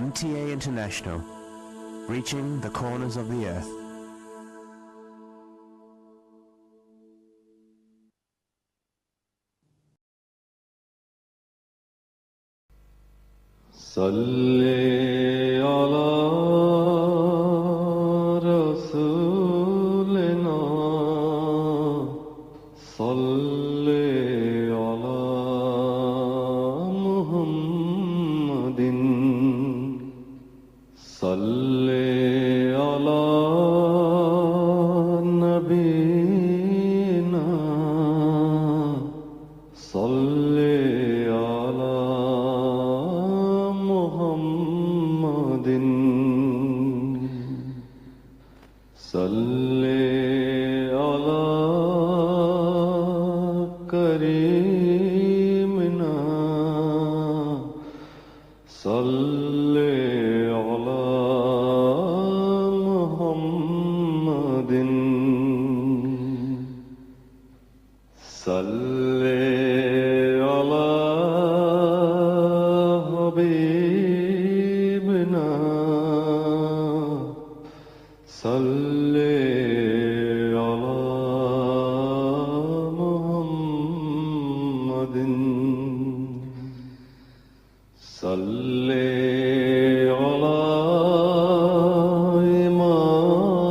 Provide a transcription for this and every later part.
MTA International, reaching the corners of the earth. صلی علی رسولنا صلی علی محمد صلی علی نبینا صلی علی محمد صلی علی کریمنا صلی علی محمد صلی علی حبیبنا صلی علی محمد صلی علی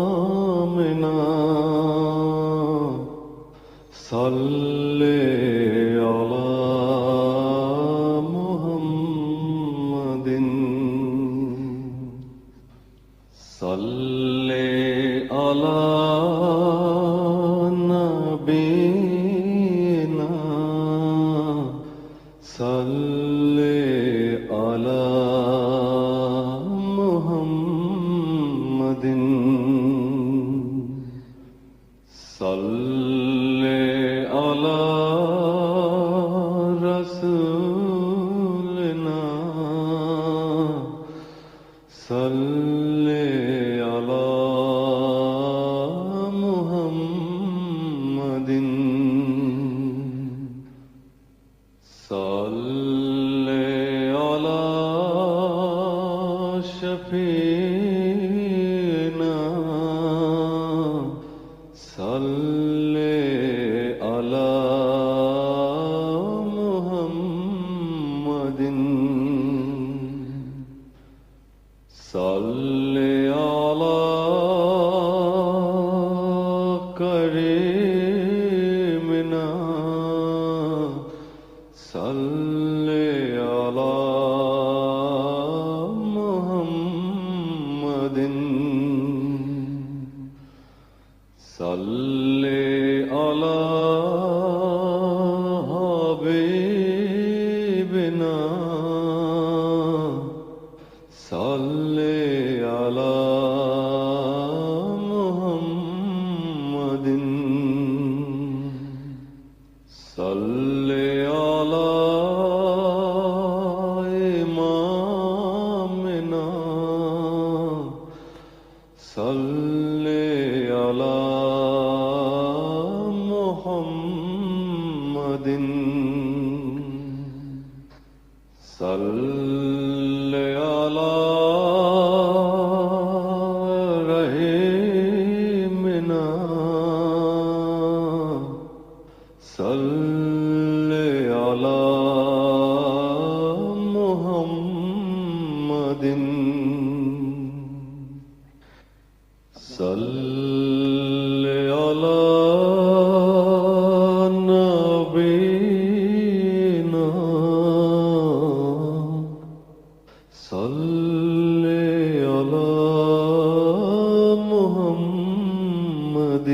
امامنا صلی علی محمد صلی علی نبینا صلی علی محمد صلی علی رسولنا صلی علی محمد صلی علی شفیعنا صلی علی محمد صلی علی کریمنا صلی علی محمد صلی علی حبیبنا صلی علی محمد صلی علی امامنا صلی علی محمد صلی علی رحیمنا صلی علی محمد صلی علی نبینا صلی علی محمد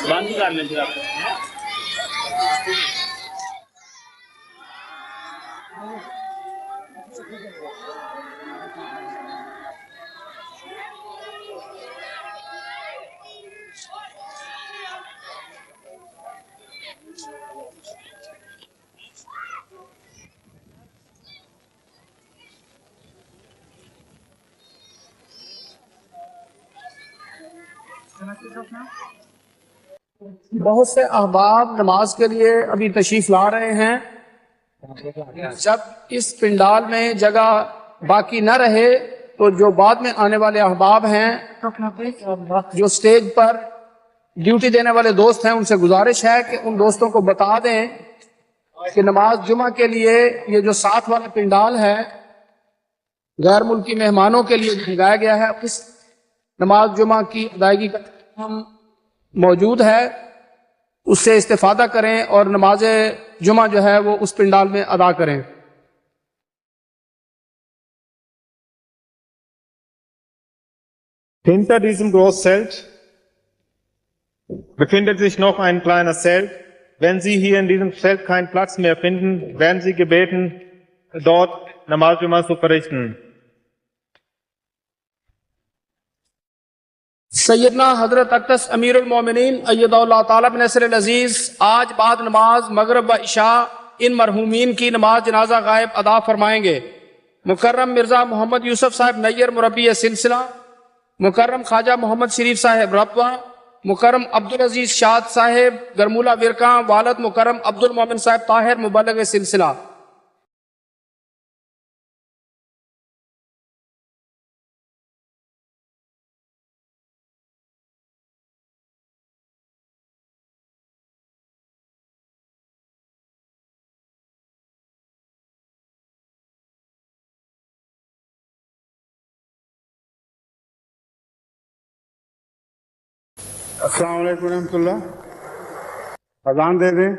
بند کر لیں پھر آپ بہت سے احباب نماز کے لیے ابھی تشریف لا رہے ہیں. جب اس پنڈال میں جگہ باقی نہ رہے تو جو بعد میں آنے والے احباب ہیں جو سٹیج پر ڈیوٹی دینے والے دوست ہیں ان سے گزارش ہے کہ ان دوستوں کو بتا دیں کہ نماز جمعہ کے لیے یہ جو ساتھ والا پنڈال ہے غیر ملکی مہمانوں کے لیے لگایا گیا ہے، اس نماز جمعہ کی ادائیگی کا ہم موجود ہے، اس سے استفادہ کریں اور نماز جمعہ جو ہے وہ اس پنڈال میں ادا کریں. Hinter diesem Großzelt befindet sich noch ein kleiner Zelt. Wenn Sie hier in diesem Zelt keinen Platz mehr finden, werden Sie gebeten, dort Namaz Juma zu verrichten. سیدنا حضرت اقدس امیر المومنین ایدہ اللہ تعالیٰ بنصر العزیز آج بعد نماز مغرب و عشاء ان مرحومین کی نماز جنازہ غائب ادا فرمائیں گے. مکرم مرزا محمد یوسف صاحب نیر مربی سلسلہ، مکرم خواجہ محمد شریف صاحب ربوہ، مکرم عبدالعزیز شاد صاحب گرمولہ ورکاں، والد مکرم عبد المومن صاحب طاہر مبلغ سلسلہ. السلام علیکم ورحمۃ اللہ. اذان دے دیں.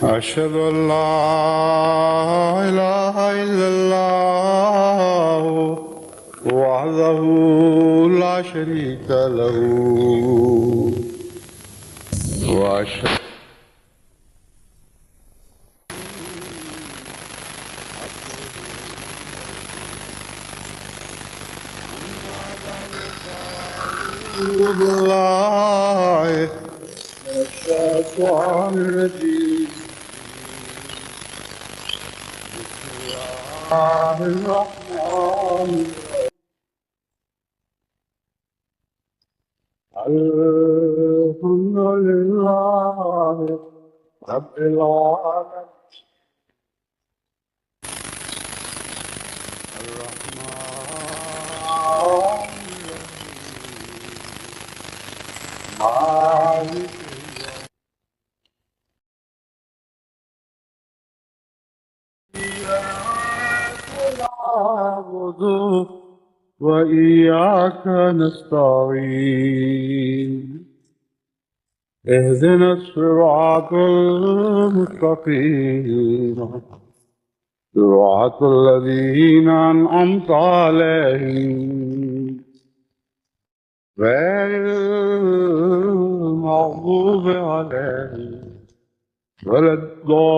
أشهد أن لا إله إلا الله وحده لا شريك له وأشهد بالله من الشيطان الرجيم الرحمن الحمد لله رب العالمين الرحمن مالك نعبد وإياك نستعين اهدنا الصراط المستقيم صراط الذين أنعمت عليهم غير المغضوب عليهم ولا الضالين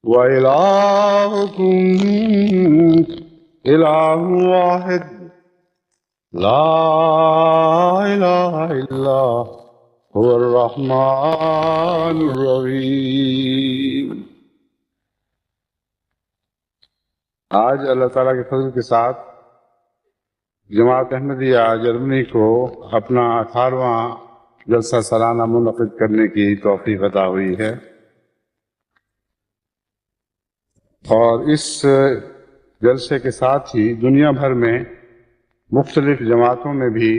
وإلهكم إله واحد لا إله إلا هو الرحمن الرحيم. آج اللہ تعالیٰ کے فضل کے ساتھ جماعت احمدیہ جرمنی کو اپنا 18واں جلسہ سالانہ منعقد کرنے کی توفیق عطا ہوئی ہے، اور اس جلسے کے ساتھ ہی دنیا بھر میں مختلف جماعتوں میں بھی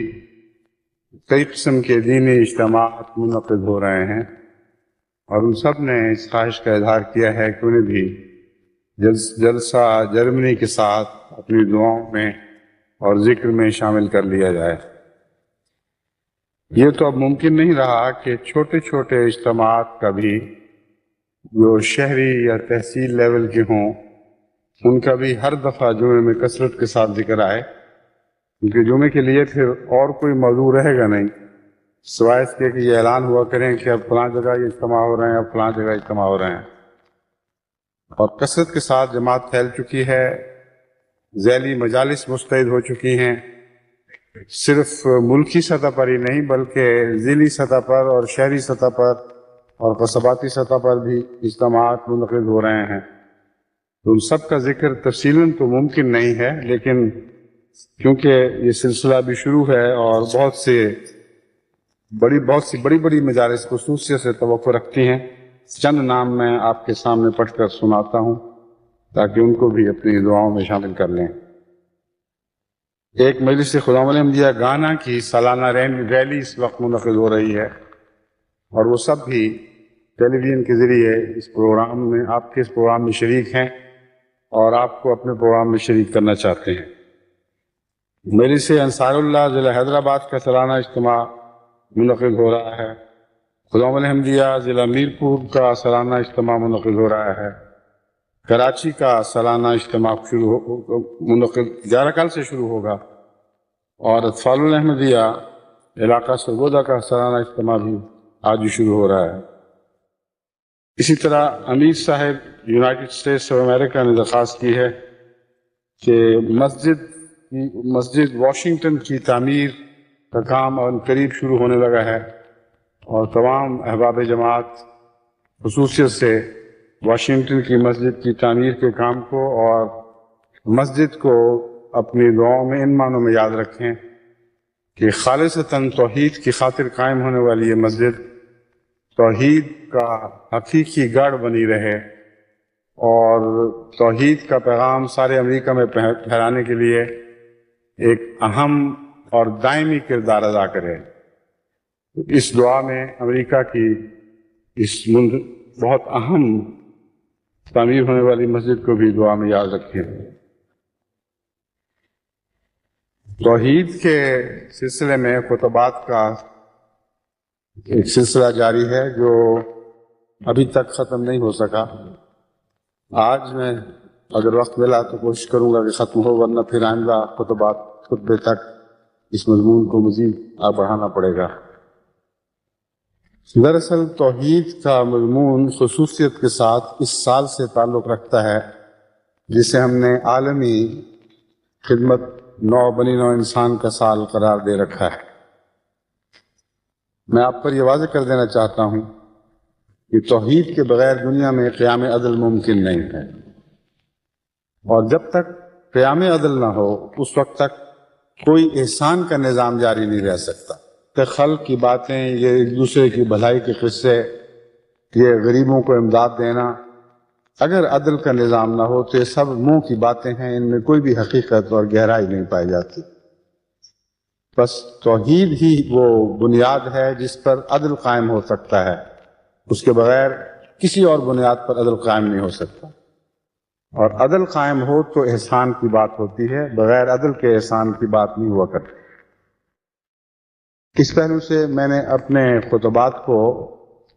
کئی قسم کے دینی اجتماعات منعقد ہو رہے ہیں، اور ان سب نے اس خواہش کا اظہار کیا ہے کہ انہیں بھی جلسہ جرمنی کے ساتھ اپنی دعاؤں میں اور ذکر میں شامل کر لیا جائے۔ یہ تو اب ممکن نہیں رہا کہ چھوٹے چھوٹے اجتماعات کا بھی جو شہری یا تحصیل لیول کے ہوں ان کا بھی ہر دفعہ جمعے میں کثرت کے ساتھ ذکر آئے، کیونکہ جمعے کے لیے پھر اور کوئی موضوع رہے گا نہیں سوائے اس کے کہ یہ اعلان ہوا کریں کہ اب فلاں جگہ یہ اجتماع ہو رہے ہیں، اب فلاں جگہ اجتماع ہو رہے ہیں، اور کثرت کے ساتھ جماعت پھیل چکی ہے، ذیلی مجالس مستعد ہو چکی ہیں، صرف ملکی سطح پر ہی نہیں بلکہ ضلعی سطح پر اور شہری سطح پر اور قصباتی سطح پر بھی اجتماعات منعقد ہو رہے ہیں۔ تو ان سب کا ذکر تفصیلاً تو ممکن نہیں ہے، لیکن کیونکہ یہ سلسلہ بھی شروع ہے اور بہت سی بڑی مجالس خصوصیت سے توقع رکھتی ہیں، چند نام میں آپ کے سامنے پڑھ کر سناتا ہوں تاکہ ان کو بھی اپنی دعاؤں میں شامل کر لیں۔ ایک مجلس خداوند احمدیہ گانا کی سالانہ ریلی اس وقت منعقد ہو رہی ہے، اور وہ سب بھی ٹیلی ویژن کے ذریعے اس پروگرام میں آپ کے اس پروگرام میں شریک ہیں اور آپ کو اپنے پروگرام میں شریک کرنا چاہتے ہیں۔ مجلس انصار اللہ ضلع حیدرآباد کا سالانہ اجتماع منعقد ہو رہا ہے، خداوند احمدیہ ضلع میرپور کا سالانہ اجتماع منعقد ہو رہا ہے، کراچی کا سالانہ اجتماع منعقد 11 کال سے شروع ہوگا، اور اطفال الاحمدیہ علاقہ سرگودا کا سالانہ اجتماع بھی آج ہی شروع ہو رہا ہے۔ اسی طرح امیر صاحب یونائٹڈ اسٹیٹس آف امریکہ نے درخواست کی ہے کہ مسجد واشنگٹن کی تعمیر کا کام قریب شروع ہونے لگا ہے، اور تمام احباب جماعت خصوصیت سے واشنگٹن کی مسجد کی تعمیر کے کام کو اور مسجد کو اپنی دعاؤں میں ان معنوں میں یاد رکھیں کہ خالصتاً توحید کی خاطر قائم ہونے والی یہ مسجد توحید کا حقیقی گڑھ بنی رہے اور توحید کا پیغام سارے امریکہ میں پھیلانے کے لیے ایک اہم اور دائمی کردار ادا کرے۔ اس دعا میں امریکہ کی اس بہت اہم تعمیر ہونے والی مسجد کو بھی دعا میں یاد رکھیں۔ توحید کے سلسلے میں خطبات کا ایک سلسلہ جاری ہے جو ابھی تک ختم نہیں ہو سکا۔ آج میں اگر وقت ملا تو کوشش کروں گا کہ ختم ہو، ورنہ پھر آئندہ خطبے تک اس مضمون کو مزید بڑھانا پڑے گا۔ دراصل توحید کا مضمون خصوصیت کے ساتھ اس سال سے تعلق رکھتا ہے جسے ہم نے عالمی خدمت بنی نوع انسان کا سال قرار دے رکھا ہے۔ میں آپ پر یہ واضح کر دینا چاہتا ہوں کہ توحید کے بغیر دنیا میں قیام عدل ممکن نہیں ہے، اور جب تک قیام عدل نہ ہو اس وقت تک کوئی احسان کا نظام جاری نہیں رہ سکتا۔ خلق کی باتیں، یہ ایک دوسرے کی بھلائی کے قصے، یہ غریبوں کو امداد دینا، اگر عدل کا نظام نہ ہو تو یہ سب منہ کی باتیں ہیں، ان میں کوئی بھی حقیقت اور گہرائی نہیں پائی جاتی۔ بس توحید ہی وہ بنیاد ہے جس پر عدل قائم ہو سکتا ہے، اس کے بغیر کسی اور بنیاد پر عدل قائم نہیں ہو سکتا۔ اور عدل قائم ہو تو احسان کی بات ہوتی ہے، بغیر عدل کے احسان کی بات نہیں ہوا کرتی۔ اس پہلو سے میں نے اپنے خطبات کو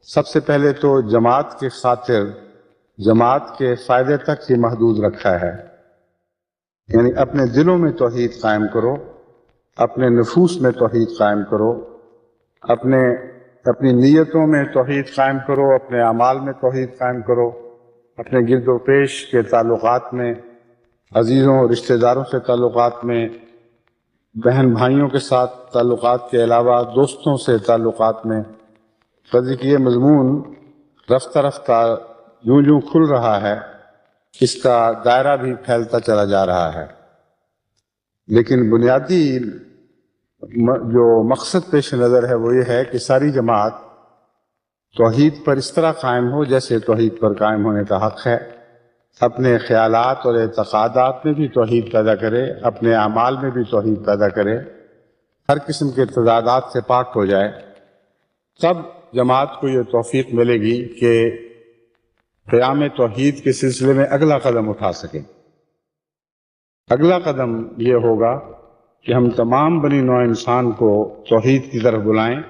سب سے پہلے تو جماعت کی خاطر، جماعت کے فائدے تک ہی محدود رکھا ہے، یعنی اپنے دلوں میں توحید قائم کرو، اپنے نفوس میں توحید قائم کرو، اپنی نیتوں میں توحید قائم کرو، اپنے اعمال میں توحید قائم کرو، اپنے گرد و پیش کے تعلقات میں، عزیزوں اور رشتہ داروں سے تعلقات میں، بہن بھائیوں کے ساتھ تعلقات کے علاوہ دوستوں سے تعلقات میں۔ قضیے کی یہ مضمون رفتہ رفتہ یوں کھل رہا ہے، اس کا دائرہ بھی پھیلتا چلا جا رہا ہے، لیکن بنیادی جو مقصد پیش نظر ہے وہ یہ ہے کہ ساری جماعت توحید پر اس طرح قائم ہو جیسے توحید پر قائم ہونے کا حق ہے، اپنے خیالات اور اعتقادات میں بھی توحید پیدا کرے، اپنے اعمال میں بھی توحید پیدا کرے، ہر قسم کے تضادات سے پاک ہو جائے۔ تب جماعت کو یہ توفیق ملے گی کہ قیام توحید کے سلسلے میں اگلا قدم اٹھا سکیں۔ اگلا قدم یہ ہوگا کہ ہم تمام بنی نوع انسان کو توحید کی طرف بلائیں،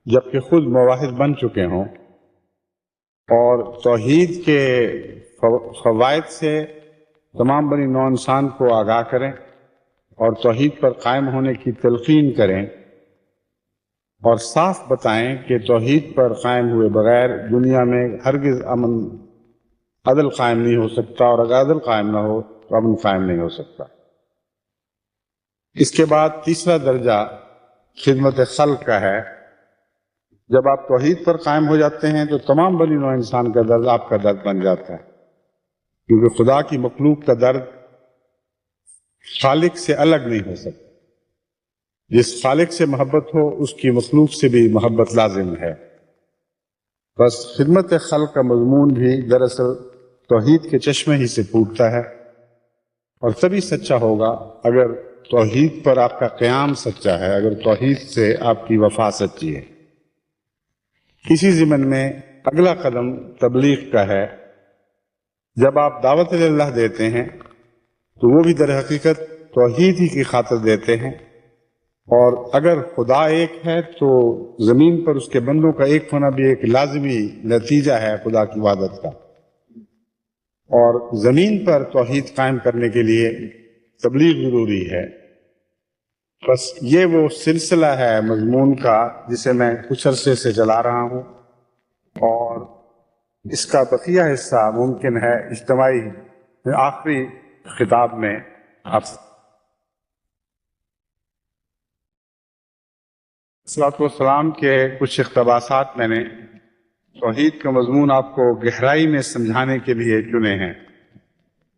جبکہ خود موحد بن چکے ہوں، اور توحید کے فوائد سے تمام بنی نوع انسان کو آگاہ کریں اور توحید پر قائم ہونے کی تلقین کریں، اور صاف بتائیں کہ توحید پر قائم ہوئے بغیر دنیا میں ہرگز عدل قائم نہیں ہو سکتا، اور اگر عدل قائم نہ ہو تو امن قائم نہیں ہو سکتا۔ اس کے بعد تیسرا درجہ خدمت خلق کا ہے۔ جب آپ توحید پر قائم ہو جاتے ہیں تو تمام بنی نوع انسان کا درد آپ کا درد بن جاتا ہے، کیونکہ خدا کی مخلوق کا درد خالق سے الگ نہیں ہو سکتا۔ جس خالق سے محبت ہو اس کی مخلوق سے بھی محبت لازم ہے۔ بس خدمت خلق کا مضمون بھی دراصل توحید کے چشمے ہی سے پھوٹتا ہے، اور تبھی سچا ہوگا اگر توحید پر آپ کا قیام سچا ہے، اگر توحید سے آپ کی وفا سچی ہے۔ اسی ضمن میں اگلا قدم تبلیغ کا ہے۔ جب آپ دعوت اللہ دیتے ہیں تو وہ بھی در حقیقت توحید ہی کی خاطر دیتے ہیں، اور اگر خدا ایک ہے تو زمین پر اس کے بندوں کا ایک ہونا بھی ایک لازمی نتیجہ ہے خدا کی وحدت کا، اور زمین پر توحید قائم کرنے کے لیے تبلیغ ضروری ہے۔ بس یہ وہ سلسلہ ہے مضمون کا جسے میں کچھ عرصے سے چلا رہا ہوں، اور اس کا بقیہ حصہ ممکن ہے اجتماعی آخری خطاب میں آپ صلاۃ والسلام کے کچھ اقتباسات میں نے توحید کا مضمون آپ کو گہرائی میں سمجھانے کے لیے چنے ہیں،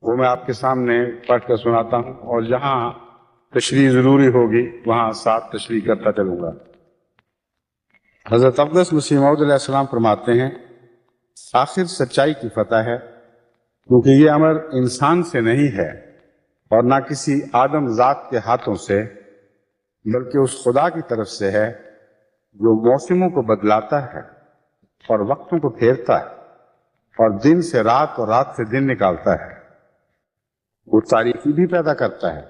وہ میں آپ کے سامنے پڑھ کر سناتا ہوں، اور جہاں تشریح ضروری ہوگی وہاں ساتھ تشریح کرتا چلوں گا۔ حضرت اقدس مسیح موعود علیہ السلام فرماتے ہیں آخر سچائی کی فتح ہے، کیونکہ یہ امر انسان سے نہیں ہے اور نہ کسی آدم ذات کے ہاتھوں سے، بلکہ اس خدا کی طرف سے ہے جو موسموں کو بدلاتا ہے اور وقتوں کو پھیرتا ہے اور دن سے رات اور رات سے دن نکالتا ہے۔ وہ تاریکی بھی پیدا کرتا ہے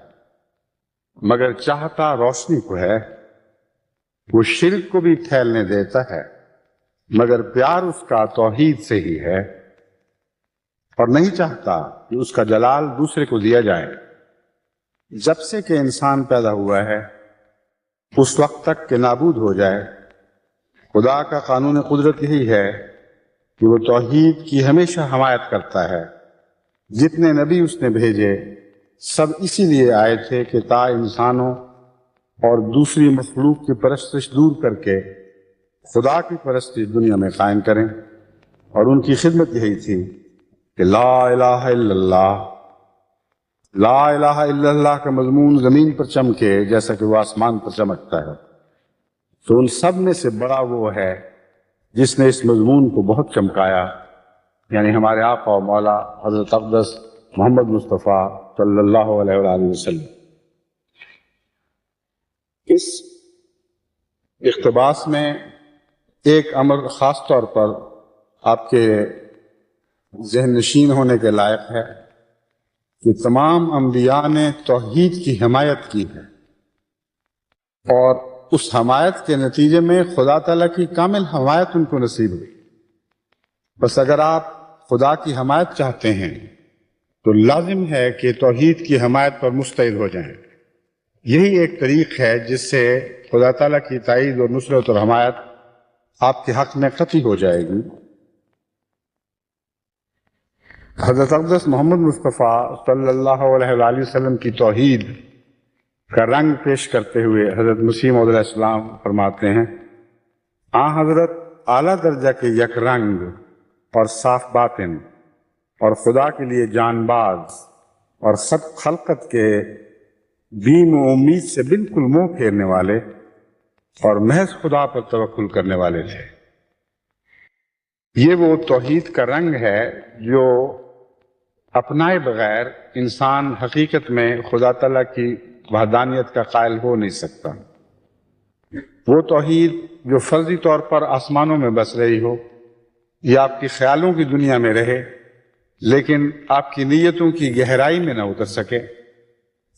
مگر چاہتا روشنی کو ہے۔ وہ شرک کو بھی پھیلنے دیتا ہے مگر پیار اس کا توحید سے ہی ہے، اور نہیں چاہتا کہ اس کا جلال دوسرے کو دیا جائے۔ جب سے کہ انسان پیدا ہوا ہے اس وقت تک کہ نابود ہو جائے، خدا کا قانون قدرت یہی ہے کہ وہ توحید کی ہمیشہ حمایت کرتا ہے۔ جتنے نبی اس نے بھیجے سب اسی لیے آئے تھے کہ تا انسانوں اور دوسری مخلوق کی پرستش دور کر کے خدا کی پرستش دنیا میں قائم کریں، اور ان کی خدمت یہی تھی کہ لا الہ الا اللہ، لا الہ الا اللہ کا مضمون زمین پر چمکے جیسا کہ وہ آسمان پر چمکتا ہے۔ تو ان سب میں سے بڑا وہ ہے جس نے اس مضمون کو بہت چمکایا، یعنی ہمارے آقا و مولا حضرت اقدس محمد مصطفیٰ صلی اللہ علیہ وآلہ وسلم۔ اس اقتباس میں ایک امر خاص طور پر آپ کے ذہن نشین ہونے کے لائق ہے کہ تمام انبیاء نے توحید کی حمایت کی ہے، اور اس حمایت کے نتیجے میں خدا تعالیٰ کی کامل حمایت ان کو نصیب ہوئی۔ بس اگر آپ خدا کی حمایت چاہتے ہیں تو لازم ہے کہ توحید کی حمایت پر مستعد ہو جائیں۔ یہی ایک طریق ہے جس سے خدا تعالیٰ کی تائید اور نصرت اور حمایت آپ کے حق میں قطعی ہو جائے گی۔ حضرت اقدس محمد مصطفیٰ صلی اللہ علیہ وآلہ وسلم کی توحید کا رنگ پیش کرتے ہوئے حضرت مسیح موعود علیہ السلام فرماتے ہیں حضرت اعلیٰ درجہ کے یک رنگ اور صاف باطن اور خدا کے لیے جان باز اور خلقت کے بیم و امید سے بالکل منہ پھیرنے والے اور محض خدا پر توکل کرنے والے تھے۔ یہ وہ توحید کا رنگ ہے جو اپنائے بغیر انسان حقیقت میں خدا تعالیٰ کی وحدانیت کا قائل ہو نہیں سکتا۔ وہ توحید جو فرضی طور پر آسمانوں میں بس رہی ہو یا آپ کی خیالوں کی دنیا میں رہے لیکن آپ کی نیتوں کی گہرائی میں نہ اتر سکے،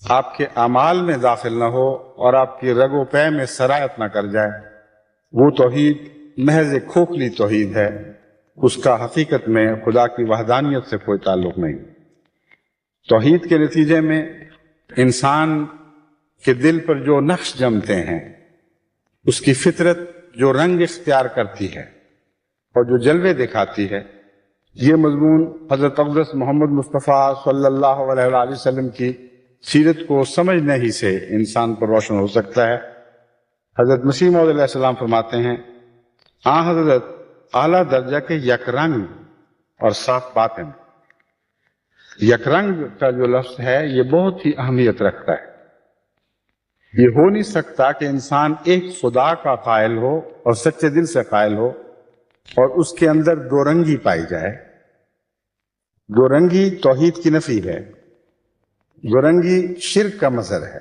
آپ کے اعمال میں داخل نہ ہو اور آپ کی رگ و پے میں سرایت نہ کر جائے، وہ توحید محض ایک کھوکھلی توحید ہے، اس کا حقیقت میں خدا کی وحدانیت سے کوئی تعلق نہیں۔ توحید کے نتیجے میں انسان کے دل پر جو نقش جمتے ہیں، اس کی فطرت جو رنگ اختیار کرتی ہے اور جو جلوے دکھاتی ہے، یہ مضمون حضرت اقدس محمد مصطفیٰ صلی اللہ علیہ وآلہ وسلم کی سیرت کو سمجھنے ہی سے انسان پر روشن ہو سکتا ہے۔ حضرت مسیح موعود علیہ السلام فرماتے ہیں حضرت اعلیٰ درجہ کے یک رنگ اور صاف باطن۔ یک رنگ کا جو لفظ ہے یہ بہت ہی اہمیت رکھتا ہے۔ یہ ہو نہیں سکتا کہ انسان ایک خدا کا قائل ہو اور سچے دل سے قائل ہو اور اس کے اندر دو رنگی پائی جائے۔ دو رنگی توحید کی نفی ہے، دو رنگی شرک کا مظہر ہے۔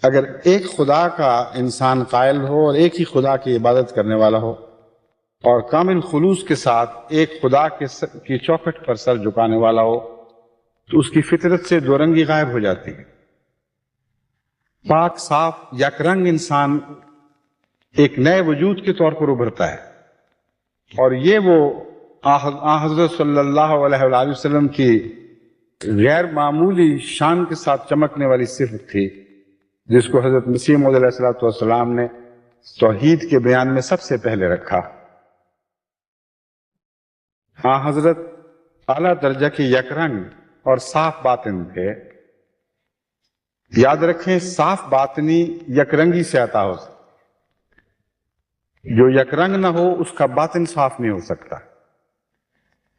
اگر ایک خدا کا انسان قائل ہو اور ایک ہی خدا کی عبادت کرنے والا ہو اور کامل خلوص کے ساتھ ایک خدا کی چوکھٹ پر سر جھکانے والا ہو تو اس کی فطرت سے دو رنگی غائب ہو جاتی ہے۔ پاک صاف یک رنگ انسان ایک نئے وجود کے طور پر ابھرتا ہے، اور یہ وہ حضرت صلی اللہ علیہ وآلہ وسلم کی غیر معمولی شان کے ساتھ چمکنے والی صفت تھی جس کو حضرت مسیح موعود علیہ السلام نے توحید کے بیان میں سب سے پہلے رکھا۔ حضرت اعلیٰ درجہ کے یک رنگ اور صاف باطن تھے۔ یاد رکھیں صاف باطنی یک رنگی سے عطا ہو سکتا، جو یک رنگ نہ ہو اس کا باطن صاف نہیں ہو سکتا،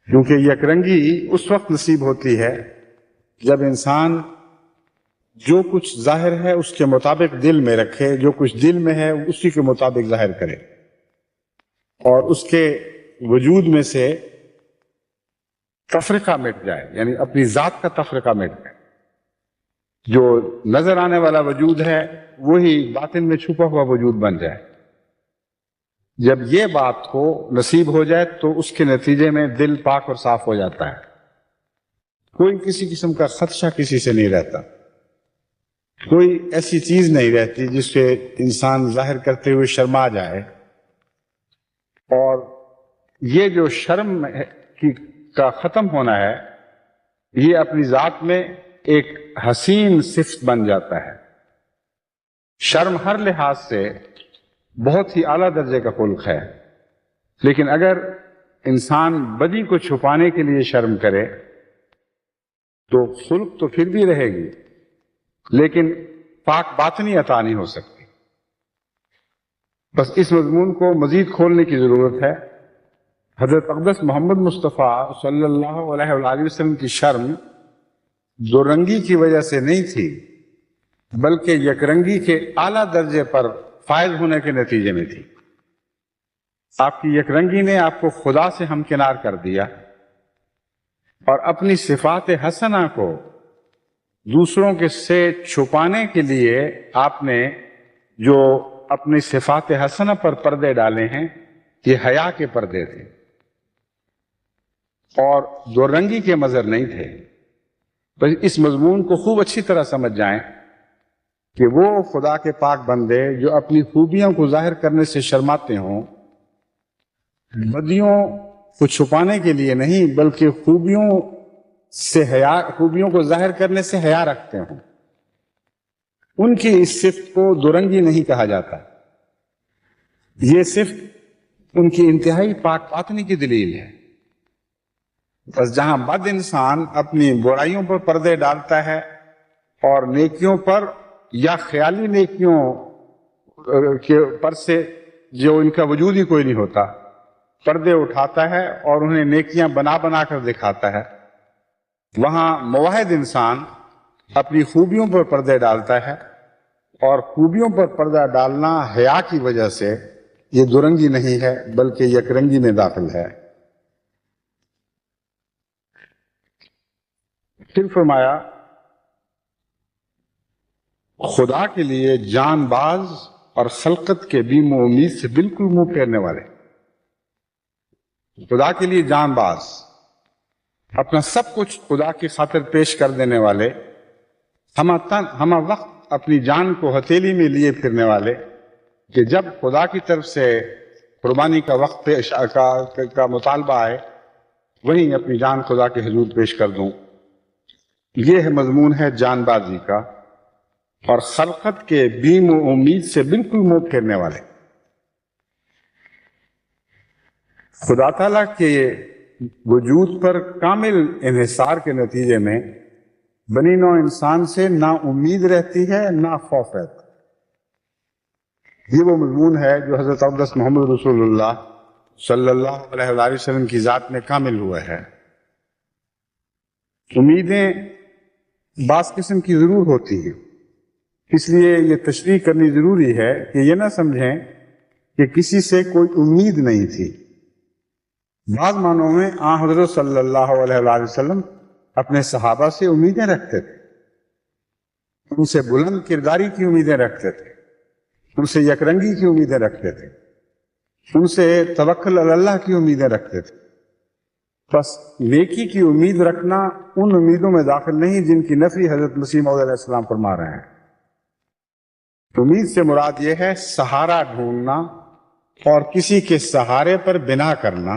کیونکہ یک رنگی اس وقت نصیب ہوتی ہے جب انسان جو کچھ ظاہر ہے اس کے مطابق دل میں رکھے، جو کچھ دل میں ہے اسی کے مطابق ظاہر کرے، اور اس کے وجود میں سے تفرقہ مٹ جائے، یعنی اپنی ذات کا تفرقہ مٹ جائے۔ جو نظر آنے والا وجود ہے وہی باطن میں چھپا ہوا وجود بن جائے۔ جب یہ بات کو نصیب ہو جائے تو اس کے نتیجے میں دل پاک اور صاف ہو جاتا ہے، کوئی کسی قسم کا خدشہ کسی سے نہیں رہتا، کوئی ایسی چیز نہیں رہتی جس سے انسان ظاہر کرتے ہوئے شرما جائے۔ اور یہ جو شرم کا ختم ہونا ہے، یہ اپنی ذات میں ایک حسین صفت بن جاتا ہے۔ شرم ہر لحاظ سے بہت ہی اعلیٰ درجے کا خلق ہے، لیکن اگر انسان بدی کو چھپانے کے لیے شرم کرے تو خلق تو پھر بھی رہے گی، لیکن پاک باطنی عطا نہیں ہو سکتی۔ بس اس مضمون کو مزید کھولنے کی ضرورت ہے۔ حضرت اقدس محمد مصطفیٰ صلی اللہ علیہ وآلہ وسلم کی شرم دو رنگی کی وجہ سے نہیں تھی، بلکہ یک رنگی کے اعلیٰ درجے پر فائز ہونے کے نتیجے میں تھی۔ آپ کی یک رنگی نے آپ کو خدا سے ہمکنار کر دیا، اور اپنی صفات حسنہ کو دوسروں کے سے چھپانے کے لیے آپ نے جو اپنی صفات حسنہ پر پردے ڈالے ہیں، یہ حیا کے پردے تھے اور دو رنگی کے مظہر نہیں تھے۔ بس اس مضمون کو خوب اچھی طرح سمجھ جائیں کہ وہ خدا کے پاک بندے جو اپنی خوبیوں کو ظاہر کرنے سے شرماتے ہوں، بدیوں کو چھپانے کے لیے نہیں بلکہ خوبیوں کو ظاہر کرنے سے حیا رکھتے ہوں، ان کی اس صفت کو دورنگی نہیں کہا جاتا۔ یہ صفت ان کی انتہائی پاک باطنی کی دلیل ہے۔ بس جہاں بد انسان اپنی برائیوں پر پردے ڈالتا ہے اور نیکیوں پر یا خیالی نیکیوں کے پر سے جو ان کا وجود ہی کوئی نہیں ہوتا پردے اٹھاتا ہے اور انہیں نیکیاں بنا بنا کر دکھاتا ہے، وہاں موحد انسان اپنی خوبیوں پر پردے ڈالتا ہے، اور خوبیوں پر پردہ ڈالنا حیا کی وجہ سے یہ دورنگی نہیں ہے بلکہ یک رنگی میں داخل ہے۔ پھر فرمایا خدا کے لیے جان باز اور خلقت کے بیم و امید سے بالکل منہ پھیرنے والے، خدا کے لیے جان باز، اپنا سب کچھ خدا کی خاطر پیش کر دینے والے، ہمہ وقت اپنی جان کو ہتھیلی میں لیے پھرنے والے، کہ جب خدا کی طرف سے قربانی کا وقت کا مطالبہ آئے وہیں اپنی جان خدا کے حضور پیش کر دوں۔ یہ مضمون ہے جان بازی کا اور خلقت کے بیم و امید سے بالکل منہ پھیرنے والے۔ خدا تعالیٰ کے وجود پر کامل انحصار کے نتیجے میں بنی نوع انسان سے نہ امید رہتی ہے نہ خوف رہتا۔ یہ وہ مضمون ہے جو حضرت اقدس محمد رسول اللہ صلی اللہ علیہ وآلہ وسلم کی ذات میں کامل ہوا ہے۔ امیدیں بعض قسم کی ضرور ہوتی ہیں، اس لیے یہ تشریح کرنی ضروری ہے کہ یہ نہ سمجھیں کہ کسی سے کوئی امید نہیں تھی۔ بعض معنوں میں حضرت صلی اللہ علیہ وآلہ وسلم اپنے صحابہ سے امیدیں رکھتے تھے، ان سے بلند کرداری کی امیدیں رکھتے تھے، ان سے یکرنگی کی امیدیں رکھتے تھے، ان سے توکل علی اللہ کی امیدیں رکھتے تھے۔ بس نیکی کی امید رکھنا ان امیدوں میں داخل نہیں جن کی نفی حضرت مسیح موعود علیہ السلام فرما رہے ہیں۔ امید سے مراد یہ ہے سہارا ڈھونڈنا اور کسی کے سہارے پر بنا کرنا۔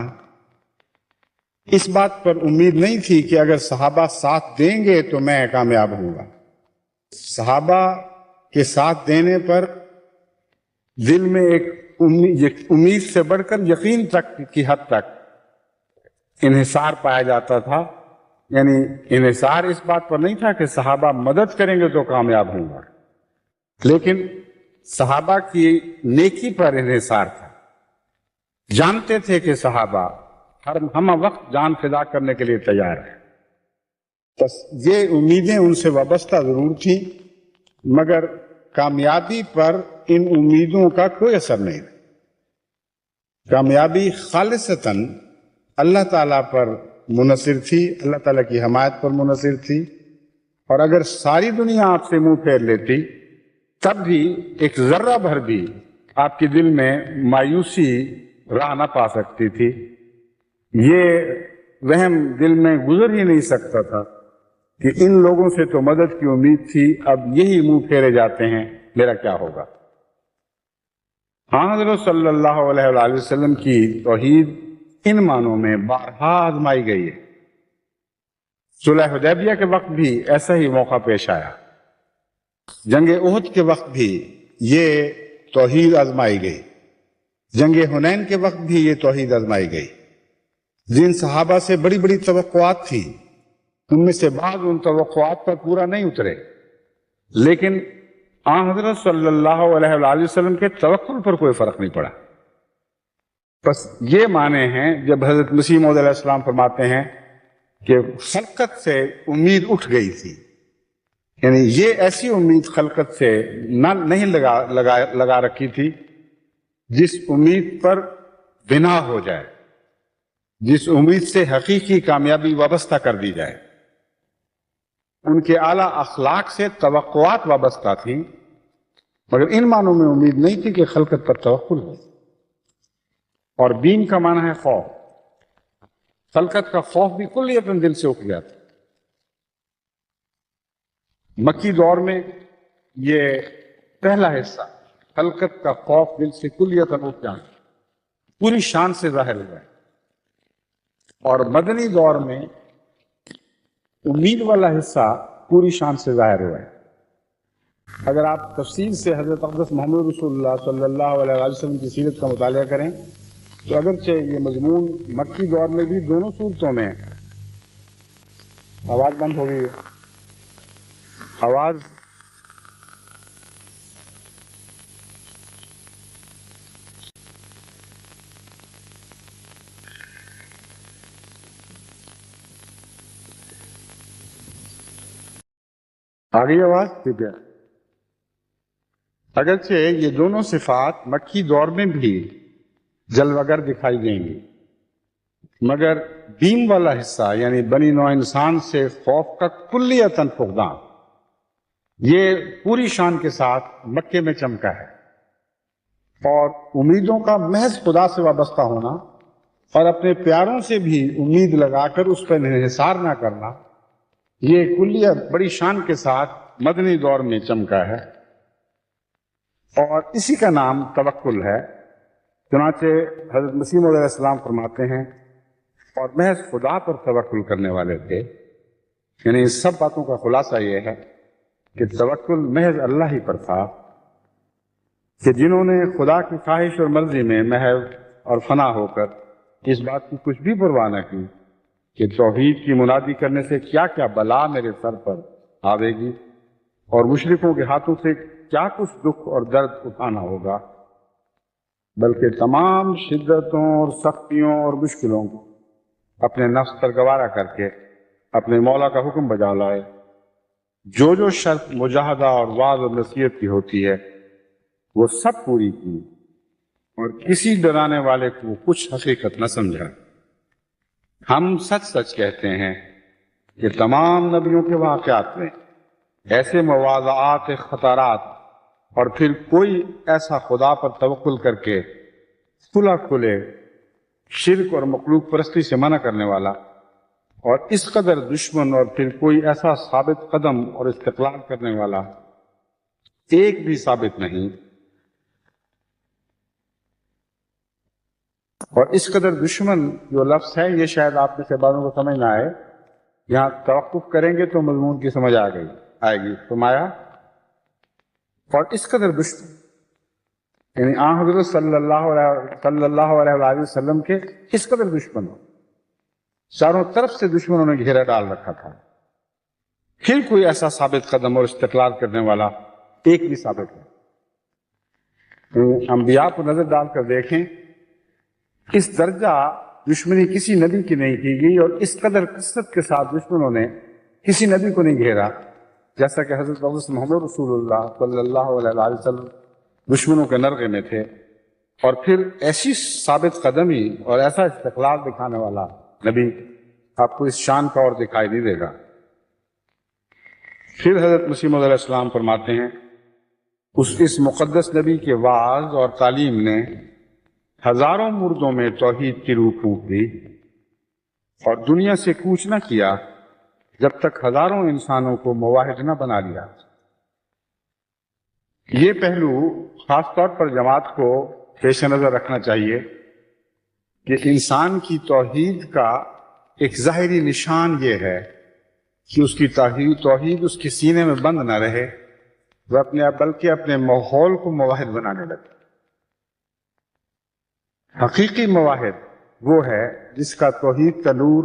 اس بات پر امید نہیں تھی کہ اگر صحابہ ساتھ دیں گے تو میں کامیاب ہوں گا۔ صحابہ کے ساتھ دینے پر دل میں ایک امید سے بڑھ کر یقین تک کی حد تک انحصار پایا جاتا تھا، یعنی انحصار اس بات پر نہیں تھا کہ صحابہ مدد کریں گے تو کامیاب ہوں گا، لیکن صحابہ کی نیکی پر انحصار تھا۔ جانتے تھے کہ صحابہ ہم وقت جان فدا کرنے کے لیے تیار ہیں، بس یہ امیدیں ان سے وابستہ ضرور تھیں مگر کامیابی پر ان امیدوں کا کوئی اثر نہیں. کامیابی خالصتاً اللہ تعالیٰ پر منحصر تھی، اللہ تعالیٰ کی حمایت پر منحصر تھی. اور اگر ساری دنیا آپ سے منہ پھیر لیتی تب بھی ایک ذرہ بھر بھی آپ کے دل میں مایوسی راہ نہ پا سکتی تھی. یہ وہم دل میں گزر ہی نہیں سکتا تھا کہ ان لوگوں سے تو مدد کی امید تھی، اب یہی منہ پھیرے جاتے ہیں، میرا کیا ہوگا. ہاں حضرت صلی اللہ علیہ وآلہ وسلم کی توحید ان معنوں میں بارہا آزمائی گئی ہے. صلح حدیبیہ کے وقت بھی ایسا ہی موقع پیش آیا. جنگ احد کے وقت بھی یہ توحید آزمائی گئی. جنگ حنین کے وقت بھی یہ توحید آزمائی گئی. جن صحابہ سے بڑی بڑی توقعات تھی ان میں سے بعض ان توقعات پر پورا نہیں اترے، لیکن آن حضرت صلی اللہ علیہ وآلہ وسلم کے توکل پر کوئی فرق نہیں پڑا. بس یہ معنی ہیں جب حضرت مسیح موعود علیہ السلام فرماتے ہیں کہ خلقت سے امید اٹھ گئی تھی، یعنی یہ ایسی امید خلقت سے نہیں لگا رکھی تھی جس امید پر بنا ہو جائے، جس امید سے حقیقی کامیابی وابستہ کر دی جائے. ان کے اعلیٰ اخلاق سے توقعات وابستہ تھیں، مگر ان معنوں میں امید نہیں تھی کہ خلقت پر توکل ہو. اور بین کا معنی ہے خوف. خلقت کا خوف بھی کلیتاً دل سے اٹھ گیا تھا. مکی دور میں یہ پہلا حصہ خلقت کا خوف دل سے کلیتاً اٹھ جانا پوری شان سے ظاہر ہوا ہے. اور مدنی دور میں امید والا حصہ پوری شان سے ظاہر ہوا ہے. اگر آپ تفصیل سے حضرت اقدس محمد رسول اللہ صلی اللہ علیہ وسلم کی سیرت کا مطالعہ کریں تو اگرچہ یہ مضمون مکی دور میں بھی دونوں صورتوں میں آواز بند ہو گئی ہے. آواز آ گئی آواز؟ ٹھیک ہے. اگرچہ یہ دونوں صفات مکی دور میں بھی جلوگر دکھائی دیں گی، مگر بین والا حصہ یعنی بنی نوع انسان سے خوف کا کلیتاً فقدان یہ پوری شان کے ساتھ مکے میں چمکا ہے. اور امیدوں کا محض خدا سے وابستہ ہونا اور اپنے پیاروں سے بھی امید لگا کر اس پر انحصار نہ کرنا، یہ کلیت بڑی شان کے ساتھ مدنی دور میں چمکا ہے. اور اسی کا نام توکل ہے. چنانچہ حضرت مسیح موعود علیہ السلام فرماتے ہیں اور محض خدا پر توکل کرنے والے تھے. یعنی اس سب باتوں کا خلاصہ یہ ہے کہ توکل محض اللہ ہی پر تھا کہ جنہوں نے خدا کی خواہش اور مرضی میں محو اور فنا ہو کر اس بات کی کچھ بھی پرواہ نہ کی کہ توحید کی منادی کرنے سے کیا کیا بلا میرے سر پر آوے گی اور مشرکوں کے ہاتھوں سے کیا کچھ دکھ اور درد اٹھانا ہوگا، بلکہ تمام شدتوں اور سختیوں اور مشکلوں کو اپنے نفس پر گوارا کر کے اپنے مولا کا حکم بجا لائے. جو شرط مجاہدہ اور وعظ اور نصیحت کی ہوتی ہے وہ سب پوری کی اور کسی ڈرانے والے کو کچھ حقیقت نہ سمجھا. ہم سچ سچ کہتے ہیں کہ تمام نبیوں کے واقعات میں ایسے مواضعات خطرات اور پھر کوئی ایسا خدا پر توکل کر کے کھلا کھلے شرک اور مخلوق پرستی سے منع کرنے والا اور اس قدر دشمن اور پھر کوئی ایسا ثابت قدم اور استقلال کرنے والا ایک بھی ثابت نہیں. اور اس قدر دشمن جو لفظ ہے یہ شاید آپ میں سے بعضوں کو سمجھ نہ آئے. یہاں توقف کریں گے تو مضمون کی سمجھ آئے گی. فرمایا اور اس قدر دشمن یعنی آن حضرت صلی اللہ علیہ وآلہ وسلم کے اس قدر دشمن ہو، چاروں طرف سے دشمنوں نے گھیرا ڈال رکھا تھا، پھر کوئی ایسا ثابت قدم اور استقلال کرنے والا ایک بھی ثابت نہیں. انبیاء کو نظر ڈال کر دیکھیں، اس درجہ دشمنی کسی نبی کی نہیں کی گئی اور اس قدر کثرت کے ساتھ دشمنوں نے کسی نبی کو نہیں گھیرا جیسا کہ حضرت محمد رسول اللہ صلی اللہ علیہ وسلم دشمنوں کے نرغے میں تھے، اور پھر ایسی ثابت قدمی اور ایسا استقلال دکھانے والا نبی آپ کو اس شان کا اور دکھائی نہیں دے گا۔ پھر حضرت مسیح موعود علیہ السلام فرماتے ہیں اس مقدس نبی کے وعظ اور تعلیم نے ہزاروں مردوں میں توحید کی روح پھونک دی اور دنیا سے کوچ نہ کیا جب تک ہزاروں انسانوں کو مواحد نہ بنا لیا۔ یہ پہلو خاص طور پر جماعت کو پیش نظر رکھنا چاہیے کہ انسان کی توحید کا ایک ظاہری نشان یہ ہے کہ اس کی توحید اس کے سینے میں بند نہ رہے، وہ بلکہ اپنے ماحول کو مواحد بنانے لگے۔ حقیقی مواحد وہ ہے جس کا توحید کا نور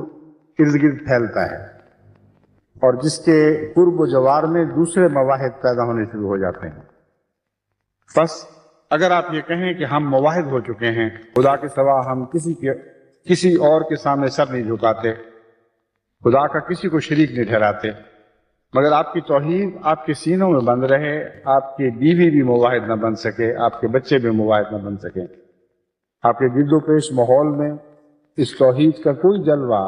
ارد گرد پھیلتا ہے اور جس کے قرب و جوار میں دوسرے مواحد پیدا ہونے شروع ہو جاتے ہیں۔ بس اگر آپ یہ کہیں کہ ہم مواحد ہو چکے ہیں، خدا کے سوا ہم کسی اور کے سامنے سر نہیں جھکاتے، خدا کا کسی کو شریک نہیں ٹھہراتے، مگر آپ کی توحید آپ کے سینوں میں بند رہے، آپ کی بیوی بھی مواحد نہ بن سکے، آپ کے بچے بھی مواحد نہ بن سکیں، آپ کے گرد و پیش ماحول میں اس توحید کا کوئی جلوہ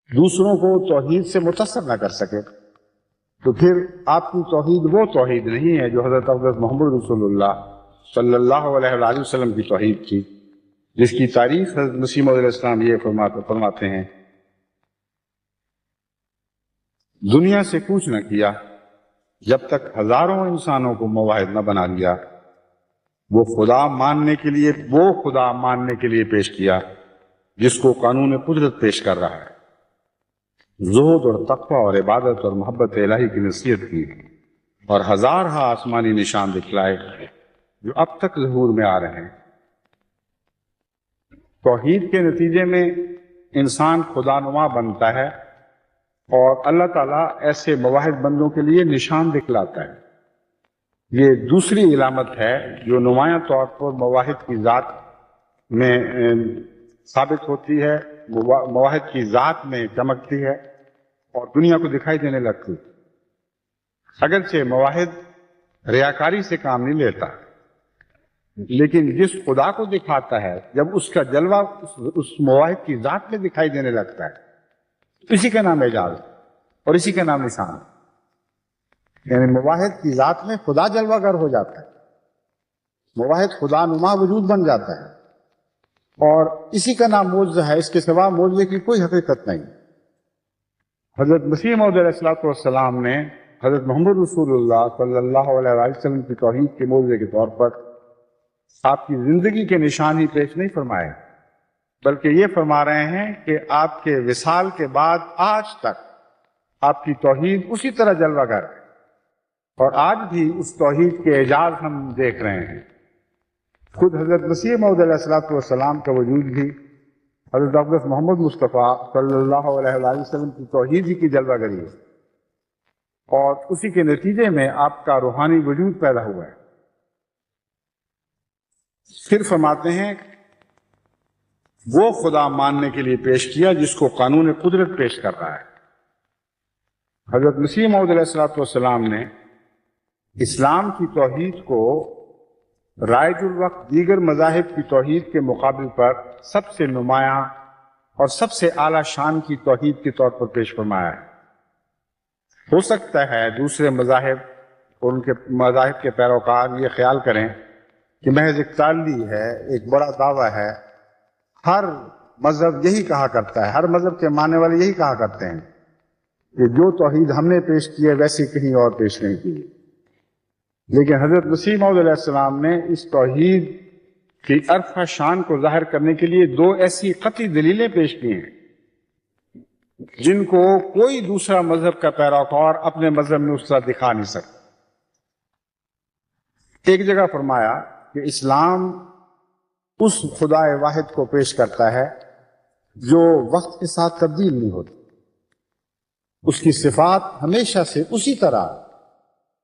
دوسروں کو توحید سے متاثر نہ کر سکے، تو پھر آپ کی توحید وہ توحید نہیں ہے جو حضرت محمد رسول اللہ صلی اللہ علیہ وسلم کی توحید تھی، جس کی تعریف حضرت مسیح موعود علیہ السلام یہ فرماتے ہیں، دنیا سے کوچ نہ کیا جب تک ہزاروں انسانوں کو مواحد نہ بنا لیا، وہ خدا ماننے کے لیے پیش کیا جس کو قانون قدرت پیش کر رہا ہے، زہد اور تقوی اور عبادت اور محبت الہی کی نصیحت کی، اور ہزارہا آسمانی نشان دکھلائے جو اب تک ظہور میں آ رہے ہیں۔ توحید کے نتیجے میں انسان خدا نما بنتا ہے اور اللہ تعالیٰ ایسے مواحد بندوں کے لیے نشان دکھلاتا ہے۔ یہ دوسری علامت ہے جو نمایاں طور پر مواحد کی ذات میں ثابت ہوتی ہے، مواحد کی ذات میں چمکتی ہے اور دنیا کو دکھائی دینے لگتی ہے۔ اگرچہ مواحد ریاکاری سے کام نہیں لیتا، لیکن جس خدا کو دکھاتا ہے جب اس کا جلوہ اس مواحد کی ذات میں دکھائی دینے لگتا ہے، اسی کا نام اعجاز اور اسی کا نام نشان ہے۔ یعنی مواحد کی ذات میں خدا جلوہ گر ہو جاتا ہے، مواحد خدا نما وجود بن جاتا ہے، اور اسی کا نام معجزہ ہے، اس کے سوا معجزے کی کوئی حقیقت نہیں۔ حضرت مسیح موعود علیہ السلام نے حضرت محمد رسول اللہ صلی اللہ علیہ وسلم کی توحید کے معجزے کے طور پر آپ کی زندگی کے نشان ہی پیش نہیں فرمائے، بلکہ یہ فرما رہے ہیں کہ آپ کے وصال کے بعد آج تک آپ کی توحید اسی طرح جلوہ گر ہے، اور آج بھی اس توحید کے اعجاز ہم دیکھ رہے ہیں۔ خود حضرت مسیح موعود علیہ السلام کا وجود بھی حضرت اقدس محمد مصطفیٰ صلی اللہ علیہ وسلم کی توحید ہی کی جلوہ گری ہے، اور اسی کے نتیجے میں آپ کا روحانی وجود پیدا ہوا ہے۔ پھر فرماتے ہیں وہ خدا ماننے کے لیے پیش کیا جس کو قانون قدرت پیش کر رہا ہے۔ حضرت مسیح موعود علیہ السلام نے اسلام کی توحید کو رائج الوقت دیگر مذاہب کی توحید کے مقابل پر سب سے نمایاں اور سب سے اعلیٰ شان کی توحید کے طور پر پیش فرمایا ہے۔ ہو سکتا ہے دوسرے مذاہب اور ان کے مذاہب کے پیروکار یہ خیال کریں کہ محض ایک تعلی ہے، ایک بڑا دعویٰ ہے، ہر مذہب یہی کہا کرتا ہے، ہر مذہب کے ماننے والے یہی کہا کرتے ہیں کہ جو توحید ہم نے پیش کی ہے ویسی کہیں اور پیش نہیں کی۔ لیکن حضرت مسیح موعود علیہ السلام نے اس توحید کی عرفہ شان کو ظاہر کرنے کے لیے دو ایسی قطعی دلیلیں پیش کی ہیں جن کو کوئی دوسرا مذہب کا پیروکار اپنے مذہب میں اس طرح دکھا نہیں سکتا۔ ایک جگہ فرمایا کہ اسلام اس خدا واحد کو پیش کرتا ہے جو وقت کے ساتھ تبدیل نہیں ہوتی، اس کی صفات ہمیشہ سے اسی طرح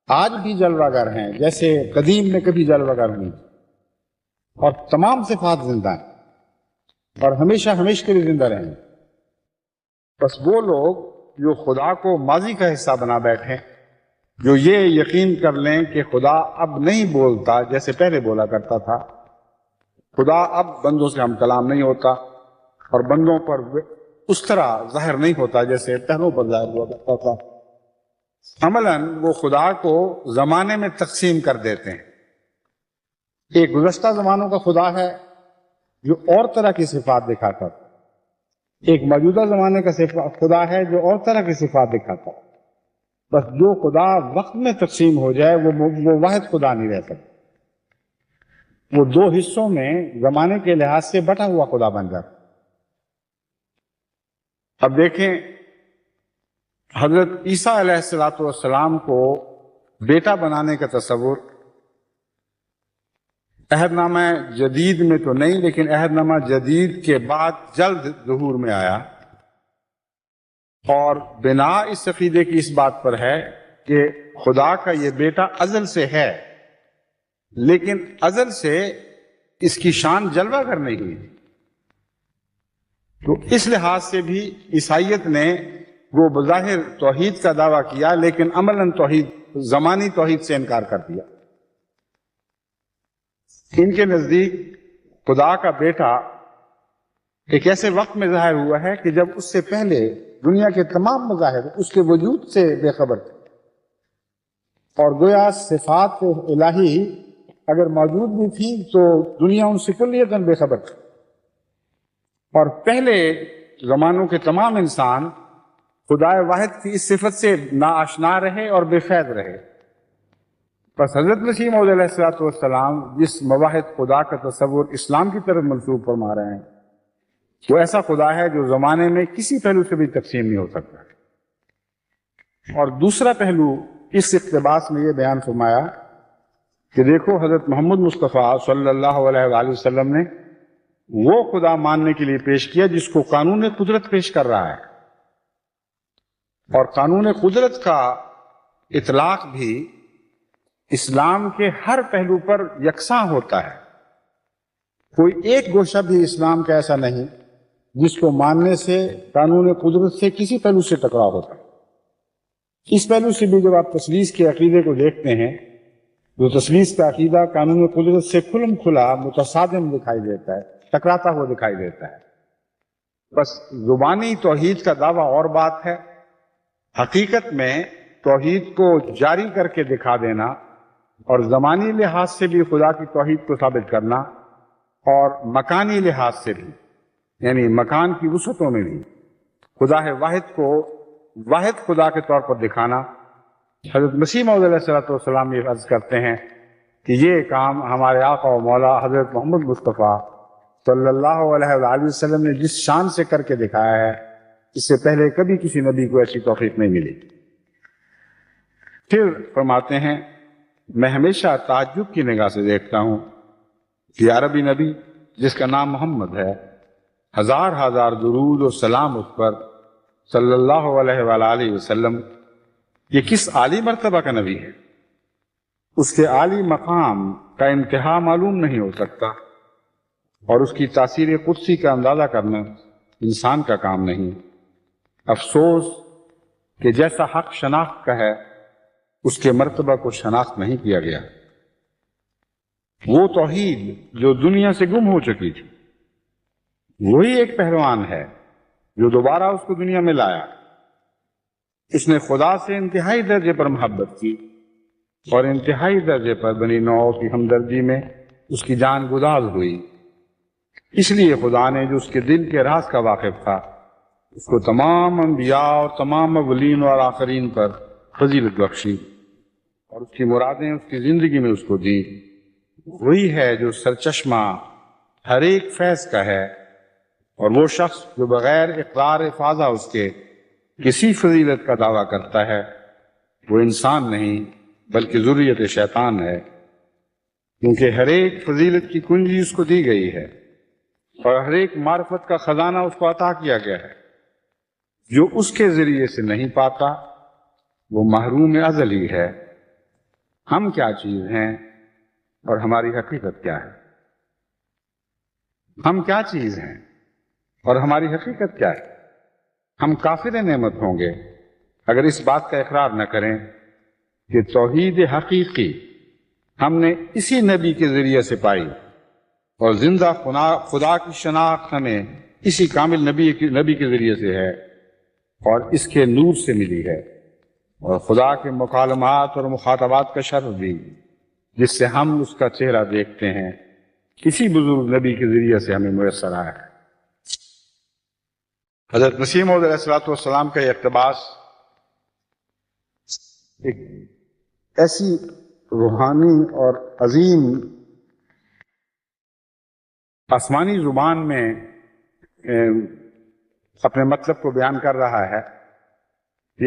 آج بھی جلوہ گر ہیں جیسے قدیم میں کبھی جلوہ گر ہوئی، اور تمام صفات زندہ ہیں اور ہمیشہ کے لیے زندہ رہیں۔ بس وہ لوگ جو خدا کو ماضی کا حصہ بنا بیٹھیں، جو یہ یقین کر لیں کہ خدا اب نہیں بولتا جیسے پہلے بولا کرتا تھا، خدا اب بندوں سے ہم کلام نہیں ہوتا اور بندوں پر اس طرح ظاہر نہیں ہوتا جیسے پہلوں پر ظاہر ہوا کرتا تھا، عملاً وہ خدا کو زمانے میں تقسیم کر دیتے ہیں۔ ایک گزشتہ زمانوں کا خدا ہے جو اور طرح کی صفات دکھاتا تھا، ایک موجودہ زمانے کا خدا ہے جو اور طرح کی صفات دکھاتا ہے۔ بس جو خدا وقت میں تقسیم ہو جائے وہ واحد خدا نہیں رہ سکتا، وہ دو حصوں میں زمانے کے لحاظ سے بٹا ہوا خدا بن جاتا۔ اب دیکھیں، حضرت عیسیٰ علیہ السلام کو بیٹا بنانے کا تصور عہد نامہ جدید میں تو نہیں، لیکن عہد نامہ جدید کے بعد جلد ظہور میں آیا، اور بنا اس عقیدے کی اس بات پر ہے کہ خدا کا یہ بیٹا ازل سے ہے، لیکن ازل سے اس کی شان جلوہ گر نہیں ہوئی۔ تو اس لحاظ سے بھی عیسائیت نے وہ بظاہر توحید کا دعویٰ کیا، لیکن عملاً زمانی توحید سے انکار کر دیا۔ ان کے نزدیک خدا کا بیٹا ایک ایسے وقت میں ظاہر ہوا ہے کہ جب اس سے پہلے دنیا کے تمام مظاہر اس کے وجود سے بے خبر تھے، اور گویا صفات الہی اگر موجود بھی تھی تو دنیا ان سے کلیتاً بے خبر تھی، اور پہلے زمانوں کے تمام انسان خدا واحد کی اس صفت سے ناآشنا رہے اور بے فیض رہے۔ بس حضرت مسیح موعود علیہ السلام جس مواحد خدا کا تصور اسلام کی طرف منسوب فرما رہے ہیں، وہ ایسا خدا ہے جو زمانے میں کسی پہلو سے بھی تقسیم نہیں ہو سکتا۔ اور دوسرا پہلو اس اقتباس میں یہ بیان فرمایا کہ دیکھو، حضرت محمد مصطفیٰ صلی اللہ علیہ وآلہ وسلم نے وہ خدا ماننے کے لیے پیش کیا جس کو قانون قدرت پیش کر رہا ہے، اور قانون قدرت کا اطلاق بھی اسلام کے ہر پہلو پر یکساں ہوتا ہے۔ کوئی ایک گوشہ بھی اسلام کا ایسا نہیں جس کو ماننے سے قانون قدرت سے کسی پہلو سے ٹکراؤ ہوتا ہے۔ اس پہلو سے بھی جب آپ تثلیث کے عقیدے کو دیکھتے ہیں، جو تثلیث کا عقیدہ قانون قدرت سے کھلم کھلا متصادم دکھائی دیتا ہے، ٹکراتا ہوا دکھائی دیتا ہے۔ بس زبانی توحید کا دعویٰ اور بات ہے، حقیقت میں توحید کو جاری کر کے دکھا دینا اور زمانی لحاظ سے بھی خدا کی توحید کو ثابت کرنا، اور مکانی لحاظ سے بھی، یعنی مکان کی وسعتوں میں بھی خدا واحد کو واحد خدا کے طور پر دکھانا۔ حضرت مسیح موعود علیہ السلام یہ عرض کرتے ہیں کہ یہ کام ہمارے آقا و مولا حضرت محمد مصطفیٰ صلی اللہ علیہ وآلہ وسلم نے جس شان سے کر کے دکھایا ہے، اس سے پہلے کبھی کسی نبی کو ایسی توفیق نہیں ملی۔ پھر فرماتے ہیں، میں ہمیشہ تعجب کی نگاہ سے دیکھتا ہوں کہ عربی نبی جس کا نام محمد ہے، ہزار ہزار درود و سلام اس پر صلی اللہ علیہ وآلہ وسلم، یہ کس عالی مرتبہ کا نبی ہے؟ اس کے عالی مقام کا انتہا معلوم نہیں ہو سکتا، اور اس کی تاثیر قدسی کا اندازہ کرنا انسان کا کام نہیں۔ افسوس کہ جیسا حق شناخت کا ہے، اس کے مرتبہ کو شناخت نہیں کیا گیا۔ وہ توحید جو دنیا سے گم ہو چکی تھی، وہی ایک پہلوان ہے جو دوبارہ اس کو دنیا میں لایا۔ اس نے خدا سے انتہائی درجے پر محبت کی، اور انتہائی درجے پر بنی نوع کی ہمدردی میں اس کی جان گداز ہوئی۔ اس لیے خدا نے جو اس کے دل کے راز کا واقف تھا، اس کو تمام انبیاء اور تمام اولین اور آخرین پر فضیلت بخشی، اور اس کی مرادیں اس کی زندگی میں اس کو دی۔ وہی ہے جو سرچشمہ ہر ایک فیض کا ہے، اور وہ شخص جو بغیر اقرار فاضہ اس کے کسی فضیلت کا دعویٰ کرتا ہے، وہ انسان نہیں بلکہ ذریت شیطان ہے، کیونکہ ہر ایک فضیلت کی کنجی اس کو دی گئی ہے، اور ہر ایک معرفت کا خزانہ اس کو عطا کیا گیا ہے۔ جو اس کے ذریعے سے نہیں پاتا وہ محروم ازلی ہے۔ ہم کیا چیز ہیں اور ہماری حقیقت کیا ہے؟ ہم کیا چیز ہیں اور ہماری حقیقت کیا ہے؟ ہم کافر نعمت ہوں گے اگر اس بات کا اقرار نہ کریں کہ توحید حقیقی ہم نے اسی نبی کے ذریعے سے پائی اور زندہ خدا کی شناخت ہمیں اسی کامل نبی کے ذریعے سے ہے اور اس کے نور سے ملی ہے، اور خدا کے مکالمات اور مخاطبات کا شرف بھی جس سے ہم اس کا چہرہ دیکھتے ہیں کسی بزرگ نبی کے ذریعے سے ہمیں میسر آیا ہے۔ حضرت مسیح موعود علیہ السلام کا یہ اقتباس ایک ایسی روحانی اور عظیم آسمانی زبان میں اپنے مطلب کو بیان کر رہا ہے کہ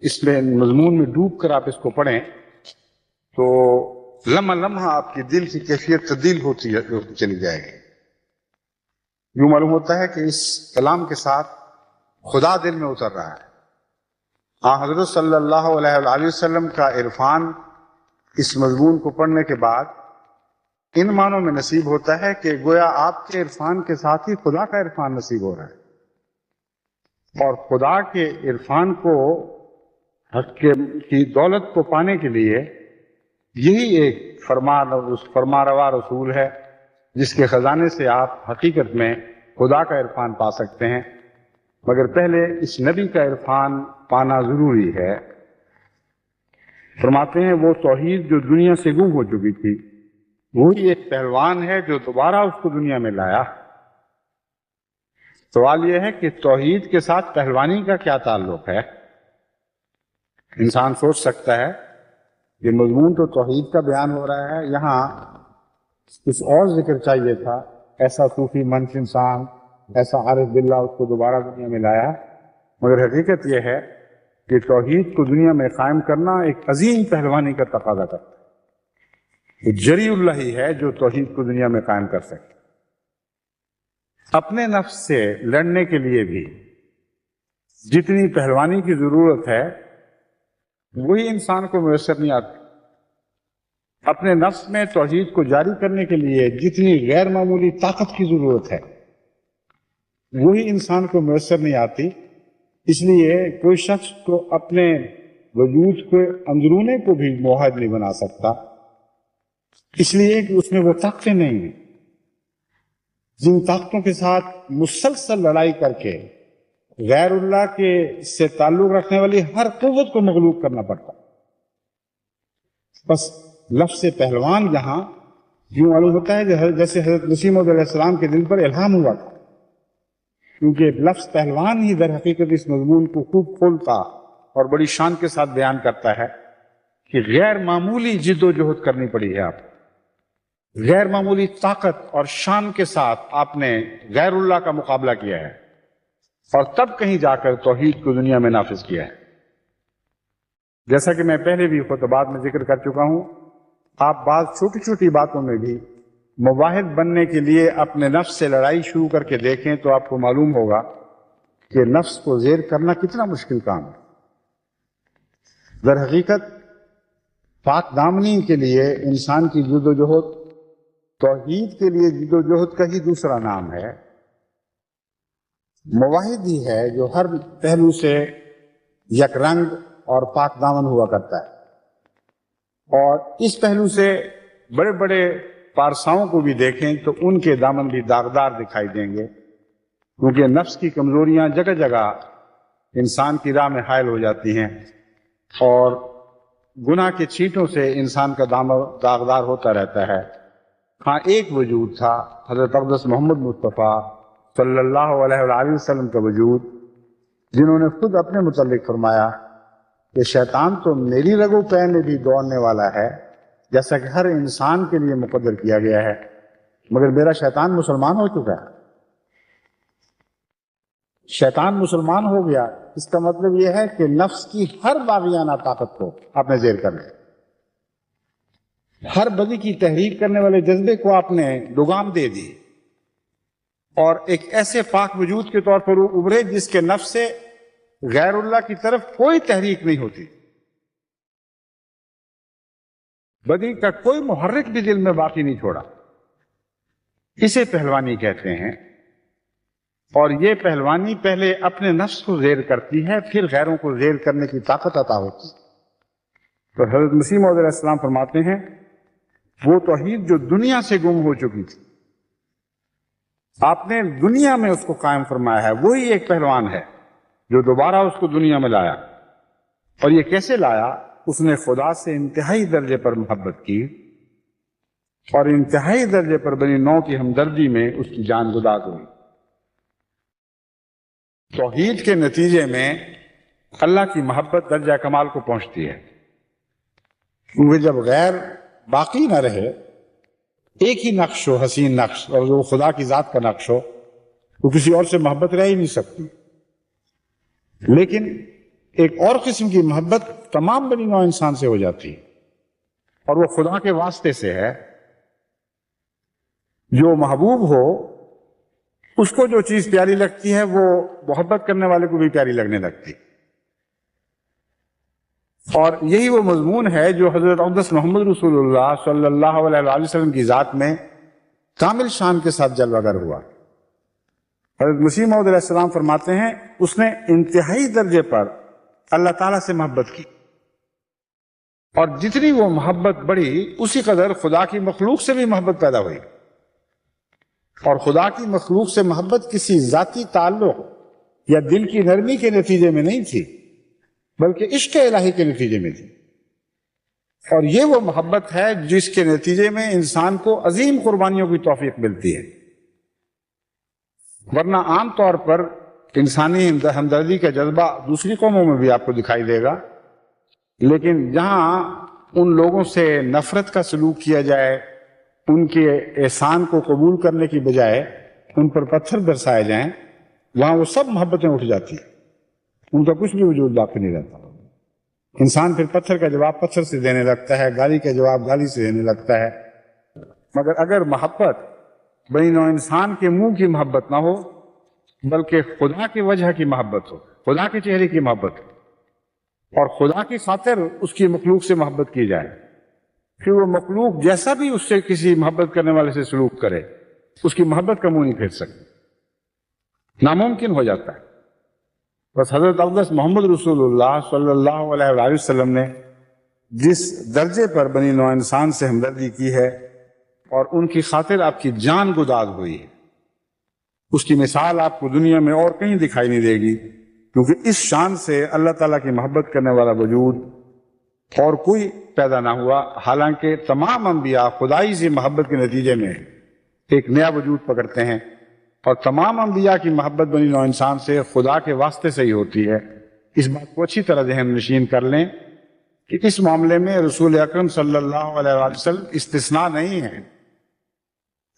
اس میں مضمون میں ڈوب کر آپ اس کو پڑھیں تو لمحہ لمحہ آپ کی دل کی کیفیت تبدیل ہوتی چلی جائے گی۔ یوں معلوم ہوتا ہے کہ اس کلام کے ساتھ خدا دل میں اتر رہا ہے۔ حضرت صلی اللہ علیہ وآلہ وسلم کا عرفان اس مضمون کو پڑھنے کے بعد ان معنوں میں نصیب ہوتا ہے کہ گویا آپ کے عرفان کے ساتھ ہی خدا کا عرفان نصیب ہو رہا ہے، اور خدا کے عرفان کو حق کی دولت کو پانے کے لیے یہی ایک فرمانروا رسول ہے جس کے خزانے سے آپ حقیقت میں خدا کا عرفان پا سکتے ہیں، مگر پہلے اس نبی کا عرفان پانا ضروری ہے۔ فرماتے ہیں وہ توحید جو دنیا سے گم ہو چکی تھی وہی ایک پہلوان ہے جو دوبارہ اس کو دنیا میں لایا۔ سوال یہ ہے کہ توحید کے ساتھ پہلوانی کا کیا تعلق ہے؟ انسان سوچ سکتا ہے کہ مضمون تو توحید کا بیان ہو رہا ہے، یہاں کچھ اور ذکر چاہیے تھا، ایسا صوفی منش انسان، ایسا عارف باللہ اس کو دوبارہ دنیا میں لایا، مگر حقیقت یہ ہے کہ توحید کو دنیا میں قائم کرنا ایک عظیم پہلوانی کا تقاضا کرتا ہے۔ جری اللہ ہی ہے جو توحید کو دنیا میں قائم کر سکے۔ اپنے نفس سے لڑنے کے لیے بھی جتنی پہلوانی کی ضرورت ہے وہی انسان کو میسر نہیں آتی۔ اپنے نفس میں توحید کو جاری کرنے کے لیے جتنی غیر معمولی طاقت کی ضرورت ہے وہی انسان کو میسر نہیں آتی۔ اس لیے کوئی شخص کو اپنے وجود کے اندرونے کو بھی موحد نہیں بنا سکتا، اس لیے کہ اس میں وہ طاقتیں نہیں ہیں جن طاقتوں کے ساتھ مسلسل لڑائی کر کے غیر اللہ کے سے تعلق رکھنے والی ہر قوت کو مغلوب کرنا پڑتا۔ بس لفظ پہلوان یہاں یوں معلوم ہوتا ہے جیسے حضرت مسیح موعود علیہ السلام کے دل پر الہام ہوا تھا، کیونکہ لفظ پہلوان ہی در حقیقت اس مضمون کو خوب کھولتا اور بڑی شان کے ساتھ بیان کرتا ہے کہ غیر معمولی جد و جہد کرنی پڑی ہے آپ کو، غیر معمولی طاقت اور شان کے ساتھ آپ نے غیر اللہ کا مقابلہ کیا ہے اور تب کہیں جا کر توحید کو دنیا میں نافذ کیا ہے۔ جیسا کہ میں پہلے بھی خطبات میں ذکر کر چکا ہوں، آپ بعض چھوٹی چھوٹی باتوں میں بھی مواحد بننے کے لیے اپنے نفس سے لڑائی شروع کر کے دیکھیں تو آپ کو معلوم ہوگا کہ نفس کو زیر کرنا کتنا مشکل کام ہے۔ در حقیقت پاک دامنی کے لیے انسان کی جد و جہد توحید کے لیے جد و جہد کا ہی دوسرا نام ہے۔ مواحد ہی ہے جو ہر پہلو سے یک رنگ اور پاک دامن ہوا کرتا ہے، اور اس پہلو سے بڑے بڑے پارساؤں کو بھی دیکھیں تو ان کے دامن بھی داغدار دکھائی دیں گے، کیونکہ نفس کی کمزوریاں جگہ جگہ انسان کی راہ میں حائل ہو جاتی ہیں اور گناہ کے چھینٹوں سے انسان کا دامن داغدار ہوتا رہتا ہے۔ ہاں ایک وجود تھا حضرت اقدس محمد مصطفیٰ صلی اللہ علیہ وآلہ وسلم کا وجود، جنہوں نے خود اپنے متعلق فرمایا کہ شیطان تو میری رگ و پے میں بھی دوڑنے والا ہے جیسا کہ ہر انسان کے لیے مقدر کیا گیا ہے، مگر میرا شیطان مسلمان ہو چکا ہے۔ شیطان مسلمان ہو گیا، اس کا مطلب یہ ہے کہ نفس کی ہر باغیانہ طاقت کو آپ نے زیر کر لیا، ہر بدی کی تحریک کرنے والے جذبے کو آپ نے لگام دے دی اور ایک ایسے پاک وجود کے طور پر ابھرے جس کے نفس سے غیر اللہ کی طرف کوئی تحریک نہیں ہوتی، بدی کا کوئی محرک بھی دل میں باقی نہیں چھوڑا۔ اسے پہلوانی کہتے ہیں۔ اور یہ پہلوانی پہلے اپنے نفس کو زیر کرتی ہے، پھر غیروں کو زیر کرنے کی طاقت عطا ہوتی ہے۔ تو حضرت مسیح موعود علیہ السلام فرماتے ہیں وہ توحید جو دنیا سے گم ہو چکی تھی، آپ نے دنیا میں اس کو قائم فرمایا ہے، وہی ایک پہلوان ہے جو دوبارہ اس کو دنیا میں لایا۔ اور یہ کیسے لایا؟ اس نے خدا سے انتہائی درجے پر محبت کی اور انتہائی درجے پر بنی نوع کی ہمدردی میں اس کی جان گداز ہوئی۔ توحید کے نتیجے میں اللہ کی محبت درجہ کمال کو پہنچتی ہے، کیونکہ جب غیر باقی نہ رہے، ایک ہی نقش ہو، حسین نقش، اور وہ خدا کی ذات کا نقش ہو، تو کسی اور سے محبت رہ ہی نہیں سکتی۔ لیکن ایک اور قسم کی محبت تمام بنی نوع انسان سے ہو جاتی ہے، اور وہ خدا کے واسطے سے ہے۔ جو محبوب ہو اس کو جو چیز پیاری لگتی ہے وہ محبت کرنے والے کو بھی پیاری لگنے لگتی، اور یہی وہ مضمون ہے جو حضرت اقدس محمد رسول اللہ صلی اللہ علیہ وسلم کی ذات میں کامل شان کے ساتھ جلوہ گر ہوا۔ حضرت مسیح موعود علیہ السلام فرماتے ہیں اس نے انتہائی درجے پر اللہ تعالیٰ سے محبت کی، اور جتنی وہ محبت بڑھی اسی قدر خدا کی مخلوق سے بھی محبت پیدا ہوئی۔ اور خدا کی مخلوق سے محبت کسی ذاتی تعلق یا دل کی نرمی کے نتیجے میں نہیں تھی، بلکہ عشق الہی کے نتیجے میں تھی۔ اور یہ وہ محبت ہے جس کے نتیجے میں انسان کو عظیم قربانیوں کی توفیق ملتی ہے۔ ورنہ عام طور پر انسانی ہمدردی کا جذبہ دوسری قوموں میں بھی آپ کو دکھائی دے گا، لیکن جہاں ان لوگوں سے نفرت کا سلوک کیا جائے، ان کے احسان کو قبول کرنے کی بجائے ان پر پتھر برسائے جائیں، وہاں وہ سب محبتیں اٹھ جاتی ہیں، ان کا کچھ بھی وجود باقی نہیں رہتا۔ انسان پھر پتھر کا جواب پتھر سے دینے لگتا ہے، گالی کا جواب گالی سے دینے لگتا ہے۔ مگر اگر محبت بنی نوع انسان کے منہ کی محبت نہ ہو، بلکہ خدا کی وجہ کی محبت ہو، خدا کے چہرے کی محبت ہو، اور خدا کی خاطر اس کی مخلوق سے محبت کی جائے، پھر وہ مخلوق جیسا بھی اس سے کسی محبت کرنے والے سے سلوک کرے، اس کی محبت کا منہ نہیں پھیر سکتے، ناممکن ہو جاتا ہے۔ بس حضرت اقدس محمد رسول اللہ صلی اللہ علیہ وسلم نے جس درجے پر بنی نوع انسان سے ہمدردی کی ہے اور ان کی خاطر آپ کی جان گداز ہوئی ہے، اس کی مثال آپ کو دنیا میں اور کہیں دکھائی نہیں دے گی، کیونکہ اس شان سے اللہ تعالیٰ کی محبت کرنے والا وجود اور کوئی پیدا نہ ہوا۔ حالانکہ تمام انبیاء خدائی سے محبت کے نتیجے میں ایک نیا وجود پکڑتے ہیں، اور تمام انبیاء کی محبت بنی نوع انسان سے خدا کے واسطے سے ہی ہوتی ہے۔ اس بات کو اچھی طرح ذہن نشین کر لیں کہ اس معاملے میں رسول اکرم صلی اللہ علیہ وسلم استثناء نہیں ہے۔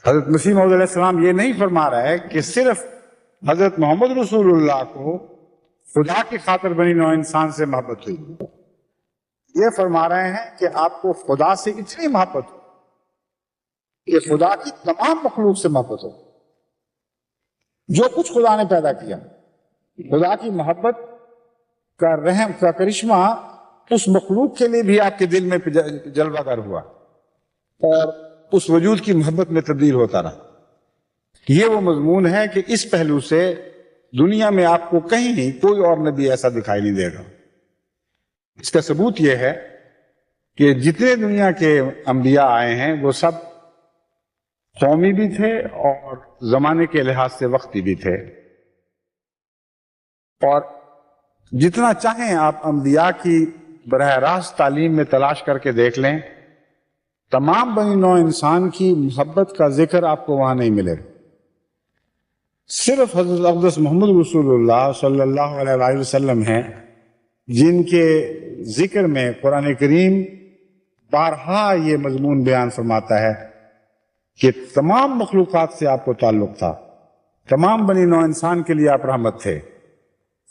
حضرت مسیح موعود علیہ السلام یہ نہیں فرما رہا ہے کہ صرف حضرت محمد رسول اللہ کو خدا کی خاطر بنی نوع انسان سے محبت ہوئی، یہ فرما رہے ہیں کہ آپ کو خدا سے اتنی محبت ہو کہ خدا کی تمام مخلوق سے محبت ہو۔ جو کچھ خدا نے پیدا کیا، خدا کی محبت کا رحم کا کرشمہ اس مخلوق کے لیے بھی آپ کے دل میں جلوہ گر ہوا اور اس وجود کی محبت میں تبدیل ہوتا رہا۔ یہ وہ مضمون ہے کہ اس پہلو سے دنیا میں آپ کو کہیں کوئی اور نبی ایسا دکھائی نہیں دے گا۔ اس کا ثبوت یہ ہے کہ جتنے دنیا کے انبیاء آئے ہیں وہ سب قومی بھی تھے اور زمانے کے لحاظ سے وقتی بھی تھے، اور جتنا چاہیں آپ انبیاء کی براہ راست تعلیم میں تلاش کر کے دیکھ لیں، تمام بنی نوع انسان کی محبت کا ذکر آپ کو وہاں نہیں ملے گا۔ صرف حضرت اقدس محمد رسول اللہ صلی اللہ علیہ وسلم ہیں جن کے ذکر میں قرآن کریم بارہا یہ مضمون بیان فرماتا ہے کہ تمام مخلوقات سے آپ کو تعلق تھا، تمام بنی نوع انسان کے لیے آپ رحمت تھے،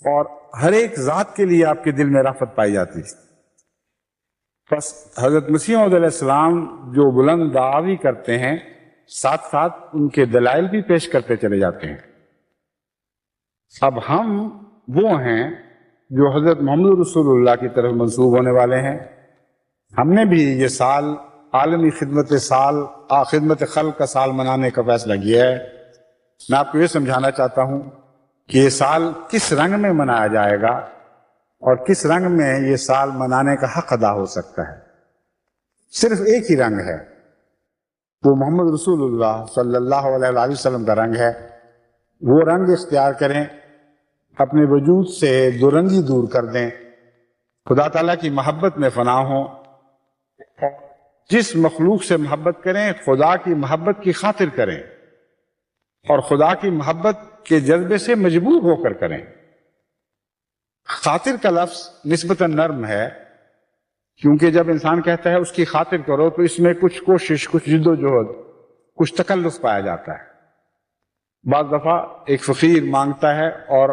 اور ہر ایک ذات کے لیے آپ کے دل میں رافت پائی جاتی تھی۔ بس حضرت مسیح موعود علیہ السلام جو بلند دعاوی کرتے ہیں، ساتھ ساتھ ان کے دلائل بھی پیش کرتے چلے جاتے ہیں۔ اب ہم وہ ہیں جو حضرت محمد رسول اللہ کی طرف منسوب ہونے والے ہیں۔ ہم نے بھی یہ سال عالمی خدمت خلق کا سال منانے کا فیصلہ کیا ہے، میں آپ کو یہ سمجھانا چاہتا ہوں کہ یہ سال کس رنگ میں منایا جائے گا اور کس رنگ میں یہ سال منانے کا حق ادا ہو سکتا ہے۔ صرف ایک ہی رنگ ہے، وہ محمد رسول اللہ صلی اللہ علیہ وآلہ وسلم کا رنگ ہے۔ وہ رنگ اختیار کریں، اپنے وجود سے دو رنگی دور کر دیں، خدا تعالیٰ کی محبت میں فنا ہوں، جس مخلوق سے محبت کریں خدا کی محبت کی خاطر کریں اور خدا کی محبت کے جذبے سے مجبور ہو کر کریں۔ خاطر کا لفظ نسبتاً نرم ہے، کیونکہ جب انسان کہتا ہے اس کی خاطر کرو تو اس میں کچھ کوشش، کچھ جد و جہد، کچھ تکلف پایا جاتا ہے۔ بعض دفعہ ایک فقیر مانگتا ہے اور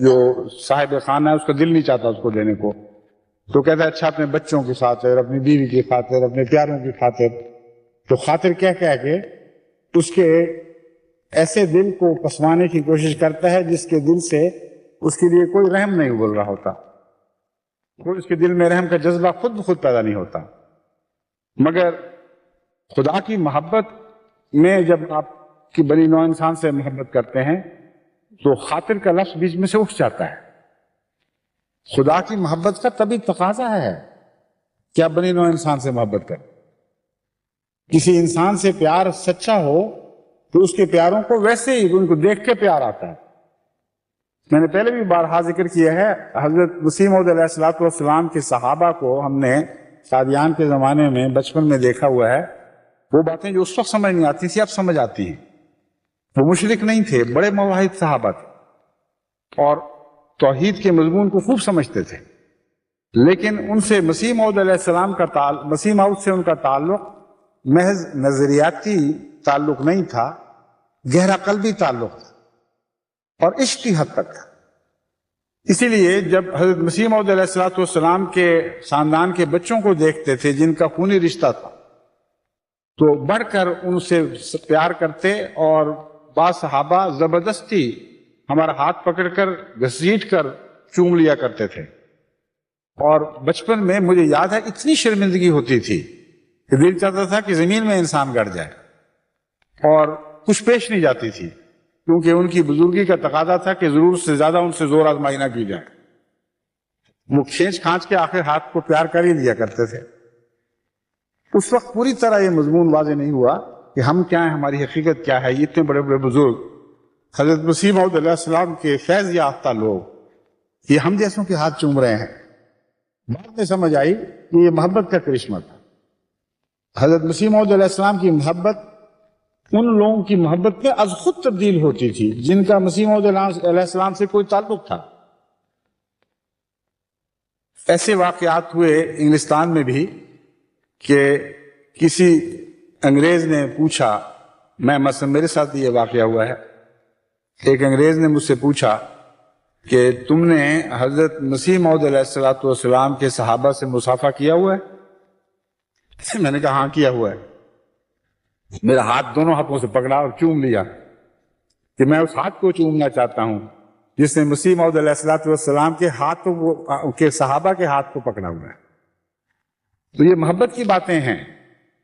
جو صاحب خانہ ہے اس کا دل نہیں چاہتا اس کو دینے کو، تو کہتا ہے اچھا اپنے بچوں کی خاطر، اپنی بیوی کی خاطر، اپنے پیاروں کی خاطر، تو خاطر کہہ کے اس کے ایسے دل کو پسوانے کی کوشش کرتا ہے جس کے دل سے اس کے لیے کوئی رحم نہیں ابل رہا ہوتا، کوئی اس کے دل میں رحم کا جذبہ خود پیدا نہیں ہوتا۔ مگر خدا کی محبت میں جب آپ کی بنی نوع انسان سے محبت کرتے ہیں تو خاطر کا لفظ بیچ میں سے اٹھ جاتا ہے۔ خدا کی محبت کا طبی تقاضا ہے کہ آپ بنی نوع انسان سے محبت کریں۔ کسی انسان سے پیار سچا ہو تو اس کے پیاروں کو ویسے ہی ان کو دیکھ کے پیار آتا ہے۔ میں نے پہلے بھی بارہا ذکر کیا ہے، حضرت مسیح موعود علیہ السلام کے صحابہ کو ہم نے قادیان کے زمانے میں بچپن میں دیکھا ہوا ہے، وہ باتیں جو اس وقت سمجھ نہیں آتی تھی اب سمجھ آتی ہیں۔ وہ مشرک نہیں تھے، بڑے موحد صحابہ تھے اور توحید کے مضمون کو خوب سمجھتے تھے، لیکن ان سے مسیح موعود علیہ السلام کا مسیح موعود سے ان کا تعلق محض نظریاتی تعلق نہیں تھا، گہرا قلبی تعلق تھا اور عشق کی حد تک تھا۔ اسی لیے جب حضرت مسیح موعود علیہ السلام کے خاندان کے بچوں کو دیکھتے تھے جن کا خونی رشتہ تھا تو بڑھ کر ان سے پیار کرتے، اور بعض صحابہ زبردستی ہمارا ہاتھ پکڑ کر گھسیٹ کر چوم لیا کرتے تھے، اور بچپن میں مجھے یاد ہے اتنی شرمندگی ہوتی تھی کہ دل چاہتا تھا کہ زمین میں انسان گڑ جائے، اور کچھ پیش نہیں جاتی تھی کیونکہ ان کی بزرگی کا تقاضا تھا کہ ضرورت سے زیادہ ان سے زور آزمائی نہ کی جائے۔ وہ کھینچ کھانچ کے آخر ہاتھ کو پیار کر ہی لیا کرتے تھے۔ اس وقت پوری طرح یہ مضمون واضح نہیں ہوا کہ ہم کیا ہیں، ہماری حقیقت کیا ہے۔ یہ اتنے بڑے بڑے بزرگ حضرت مسیح موعود علیہ السلام کے فیض یافتہ لوگ یہ ہم جیسوں کے ہاتھ چوم رہے ہیں۔ بعد میں سمجھ آئی کہ یہ محبت کا کرشمہ تھا۔ حضرت مسیح موعود علیہ السلام کی محبت ان لوگوں کی محبت میں از خود تبدیل ہوتی تھی جن کا مسیح موعود علیہ السلام سے کوئی تعلق تھا۔ ایسے واقعات ہوئے انگلستان میں بھی کہ کسی انگریز نے پوچھا، میں مثلا میرے ساتھ یہ واقعہ ہوا ہے، ایک انگریز نے مجھ سے پوچھا کہ تم نے حضرت مسیح موعود علیہ السلام کے صحابہ سے مصافحہ کیا ہوا ہے؟ میں نے کہا ہاں کیا ہوا ہے۔ میرا ہاتھ دونوں ہاتھوں سے پکڑا اور چوم لیا کہ میں اس ہاتھ کو چومنا چاہتا ہوں جس نے مسیح موعود علیہ السلام کے ہاتھوں کے صحابہ کے ہاتھ کو پکڑا ہوا ہے۔ تو یہ محبت کی باتیں ہیں،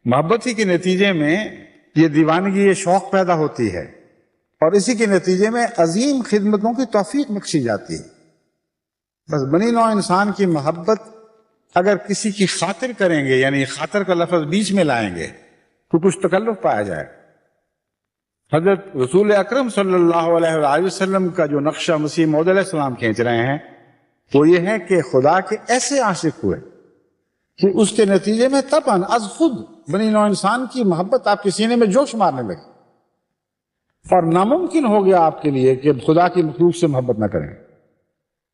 محبت ہی کے نتیجے میں یہ دیوانگی، یہ شوق پیدا ہوتی ہے، اور اسی کے نتیجے میں عظیم خدمتوں کی توفیق بخشی جاتی ہے۔ بس بنی نوع انسان کی محبت اگر کسی کی خاطر کریں گے، یعنی خاطر کا لفظ بیچ میں لائیں گے تو کچھ تکلف پایا جائے۔ حضرت رسول اکرم صلی اللہ علیہ وآلہ وسلم کا جو نقشہ مسیح موعود علیہ السلام کھینچ رہے ہیں وہ یہ ہے کہ خدا کے ایسے عاشق ہوئے کہ اس کے نتیجے میں طبعاً از خود بنی نوع انسان کی محبت آپ کے سینے میں جوش مارنے لگی، اور ناممکن ہو گیا آپ کے لیے کہ خدا کی مخلوق سے محبت نہ کریں۔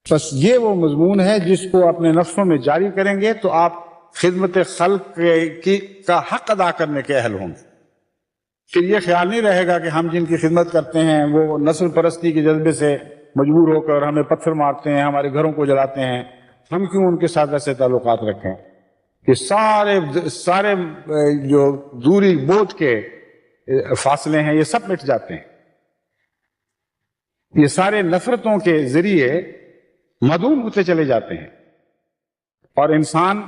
بس یہ وہ مضمون ہے جس کو اپنے نفسوں میں جاری کریں گے تو آپ خدمت خلق کا حق ادا کرنے کے اہل ہوں گے۔ پھر یہ خیال نہیں رہے گا کہ ہم جن کی خدمت کرتے ہیں وہ نسل پرستی کے جذبے سے مجبور ہو کر ہمیں پتھر مارتے ہیں، ہمارے گھروں کو جلاتے ہیں، ہم کیوں ان کے ساتھ ایسے تعلقات رکھیں کہ سارے جو دوری بوجھ کے فاصلے ہیں یہ سب مٹ جاتے ہیں، یہ سارے نفرتوں کے ذریعے معدوم ہوتے چلے جاتے ہیں، اور انسان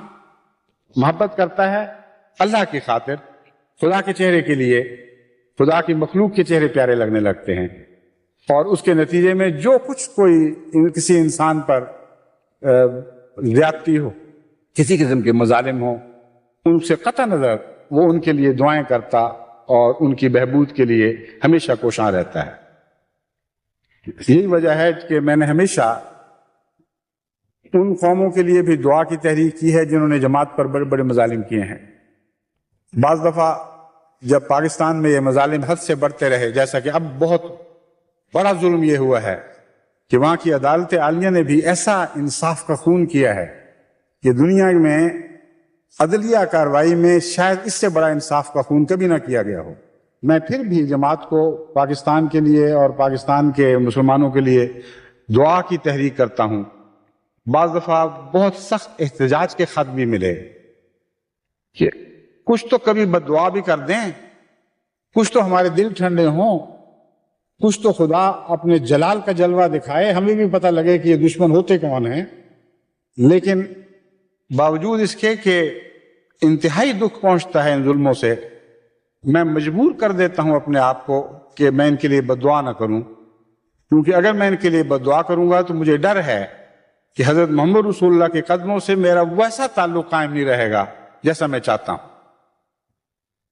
محبت کرتا ہے اللہ کی خاطر، خدا کے چہرے کے لیے، خدا کی مخلوق کے چہرے پیارے لگنے لگتے ہیں، اور اس کے نتیجے میں جو کچھ کوئی کسی انسان پر زیادتی ہو، کسی قسم کے مظالم ہوں، ان سے قطع نظر وہ ان کے لیے دعائیں کرتا اور ان کی بہبود کے لیے ہمیشہ کوشاں رہتا ہے۔ یہی وجہ ہے کہ میں نے ہمیشہ ان قوموں کے لیے بھی دعا کی تحریک کی ہے جنہوں نے جماعت پر بڑے بڑے مظالم کیے ہیں۔ بعض دفعہ جب پاکستان میں یہ مظالم حد سے بڑھتے رہے، جیسا کہ اب بہت بڑا ظلم یہ ہوا ہے کہ وہاں کی عدالت عالیہ نے بھی ایسا انصاف کا خون کیا ہے کہ دنیا میں عدلیہ کارروائی میں شاید اس سے بڑا انصاف کا خون کبھی نہ کیا گیا ہو۔ میں پھر بھی جماعت کو پاکستان کے لیے اور پاکستان کے مسلمانوں کے لیے دعا کی تحریک کرتا ہوں۔ بعض دفعہ بہت سخت احتجاج کے خط بھی ملے کہ کچھ تو کبھی بد دعا بھی کر دیں، کچھ تو ہمارے دل ٹھنڈے ہوں، کچھ تو خدا اپنے جلال کا جلوہ دکھائے، ہمیں بھی پتہ لگے کہ یہ دشمن ہوتے کون ہیں۔ لیکن باوجود اس کے کہ انتہائی دکھ پہنچتا ہے ان ظلموں سے، میں مجبور کر دیتا ہوں اپنے آپ کو کہ میں ان کے لیے بد دعا نہ کروں، کیونکہ اگر میں ان کے لیے بد دعا کروں گا تو مجھے ڈر ہے کہ حضرت محمد رسول اللہ کے قدموں سے میرا ویسا تعلق قائم نہیں رہے گا جیسا میں چاہتا ہوں،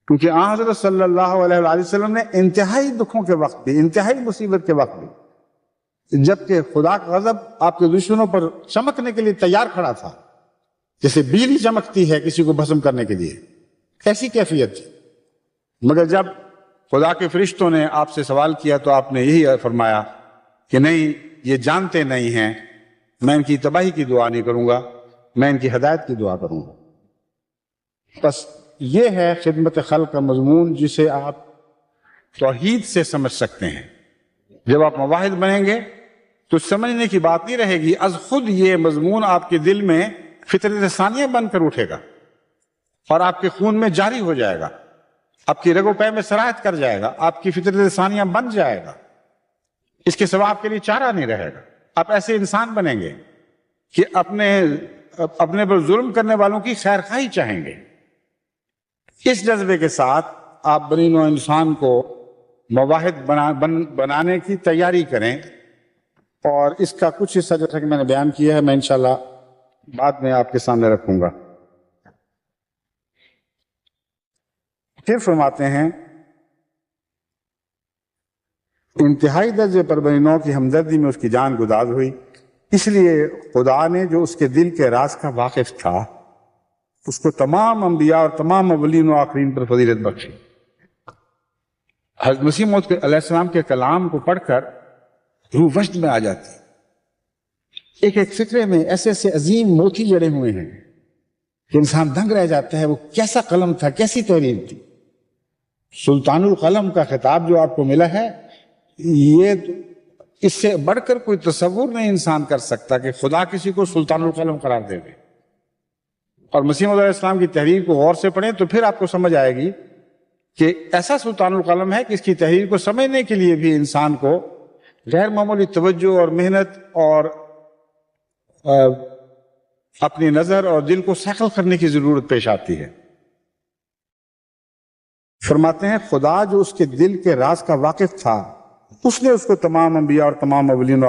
کیونکہ آن حضرت صلی اللہ علیہ وآلہ وسلم نے انتہائی دکھوں کے وقت بھی، انتہائی مصیبت کے وقت بھی، جبکہ خدا کا غضب آپ کے دشمنوں پر چمکنے کے لیے تیار کھڑا تھا، جیسے بجلی چمکتی ہے کسی کو بھسم کرنے کے لیے، ایسی کیفیت تھی، مگر جب خدا کے فرشتوں نے آپ سے سوال کیا تو آپ نے یہی فرمایا کہ نہیں، یہ جانتے نہیں ہیں، میں ان کی تباہی کی دعا نہیں کروں گا، میں ان کی ہدایت کی دعا کروں گا۔ بس یہ ہے خدمت خلق کا مضمون جسے آپ توحید سے سمجھ سکتے ہیں۔ جب آپ مواحد بنیں گے تو سمجھنے کی بات نہیں رہے گی، از خود یہ مضمون آپ کے دل میں فطرت ثانیہ بن کر اٹھے گا اور آپ کے خون میں جاری ہو جائے گا، آپ کی رگ و پے میں سرایت کر جائے گا، آپ کی فطرت ثانیہ بن جائے گا، اس کے سوا آپ کے لیے چارہ نہیں رہے گا۔ آپ ایسے انسان بنیں گے کہ اپنے پر ظلم کرنے والوں کی خیر خواہی چاہیں گے۔ اس جذبے کے ساتھ آپ بنی نوع انسان کو مواحد بنانے کی تیاری کریں، اور اس کا کچھ حصہ جیسا کہ میں نے بیان کیا ہے میں انشاءاللہ بعد میں آپ کے سامنے رکھوں گا۔ پھر فرماتے ہیں انتہائی درجے پر بنی نوع کی ہمدردی میں اس کی جان گداز ہوئی، اس لیے خدا نے جو اس کے دل کے راز کا واقف تھا اس کو تمام انبیاء اور تمام اولین و آخرین پر فضیلت بخشی۔ حضرت مسیح موعود علیہ السلام کے کلام کو پڑھ کر روح وجد میں آ جاتی، ایک ایک فکرے میں ایسے ایسے عظیم موتی جڑے ہوئے ہیں کہ انسان دنگ رہ جاتا ہے، وہ کیسا قلم تھا، کیسی تحریر تھی۔ سلطان القلم کا خطاب جو آپ کو ملا ہے، یہ اس سے بڑھ کر کوئی تصور نہیں انسان کر سکتا کہ خدا کسی کو سلطان القلم قرار دے دے۔ اور مسیح موعود علیہ السلام کی تحریر کو غور سے پڑھیں تو پھر آپ کو سمجھ آئے گی کہ ایسا سلطان القلم ہے کہ اس کی تحریر کو سمجھنے کے لیے بھی انسان کو غیر معمولی توجہ اور محنت اور اپنی نظر اور دل کو سیکل کرنے کی ضرورت پیش آتی ہے۔ فرماتے ہیں خدا جو اس کے دل کے راز کا واقف تھا اس نے اس کو تمام انبیاء اور تمام اولین و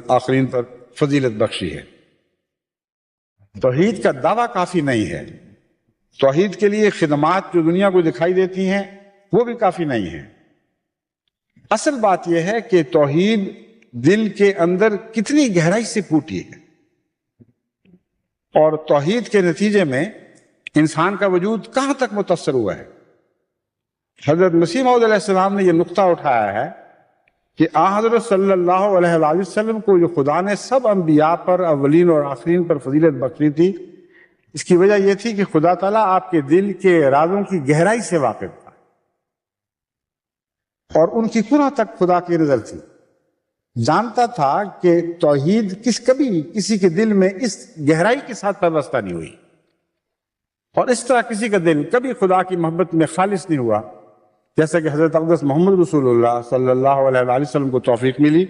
آخرین پر فضیلت بخشی ہے۔ توحید کا دعویٰ کافی نہیں ہے، توحید کے لیے خدمات جو دنیا کو دکھائی دیتی ہیں وہ بھی کافی نہیں ہیں۔ اصل بات یہ ہے کہ توحید دل کے اندر کتنی گہرائی سے پھوٹی ہے، اور توحید کے نتیجے میں انسان کا وجود کہاں تک متاثر ہوا ہے۔ حضرت مسیح موعود علیہ السلام نے یہ نقطہ اٹھایا ہے کہ حضرت صلی اللہ علیہ وآلہ وسلم کو جو خدا نے سب انبیاء پر اولین اور آخرین پر فضیلت بخشی تھی، اس کی وجہ یہ تھی کہ خدا تعالیٰ آپ کے دل کے رازوں کی گہرائی سے واقف تھا، اور ان کی کنہ تک خدا کی نظر تھی، جانتا تھا کہ توحید کبھی کسی کے دل میں اس گہرائی کے ساتھ پیوستہ نہیں ہوئی، اور اس طرح کسی کا دل کبھی خدا کی محبت میں خالص نہیں ہوا جیسا کہ حضرت اقدس محمد رسول اللہ صلی اللہ علیہ وآلہ وسلم کو توفیق ملی۔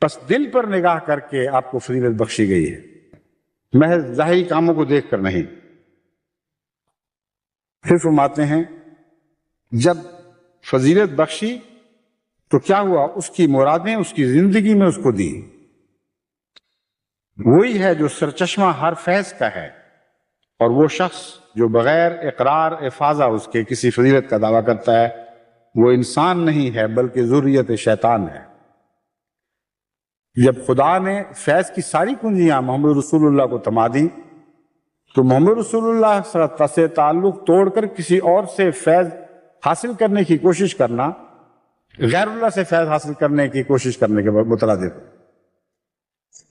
بس دل پر نگاہ کر کے آپ کو فضیلت بخشی گئی ہے، محض ظاہری کاموں کو دیکھ کر نہیں۔ پھر فرماتے ہیں جب فضیلت بخشی تو کیا ہوا؟ اس کی مرادیں اس کی زندگی میں اس کو دی. وہی ہے جو سرچشمہ ہر فیض کا ہے، اور وہ شخص جو بغیر اقرار افاضہ اس کے کسی فضیلت کا دعویٰ کرتا ہے وہ انسان نہیں ہے بلکہ ذریت شیطان ہے. جب خدا نے فیض کی ساری کنجیاں محمد رسول اللہ کو تما دی تو محمد رسول اللہ سے تعلق توڑ کر کسی اور سے فیض حاصل کرنے کی کوشش کرنا غیر اللہ سے فیض حاصل کرنے کی کوشش کرنے کے مترادف.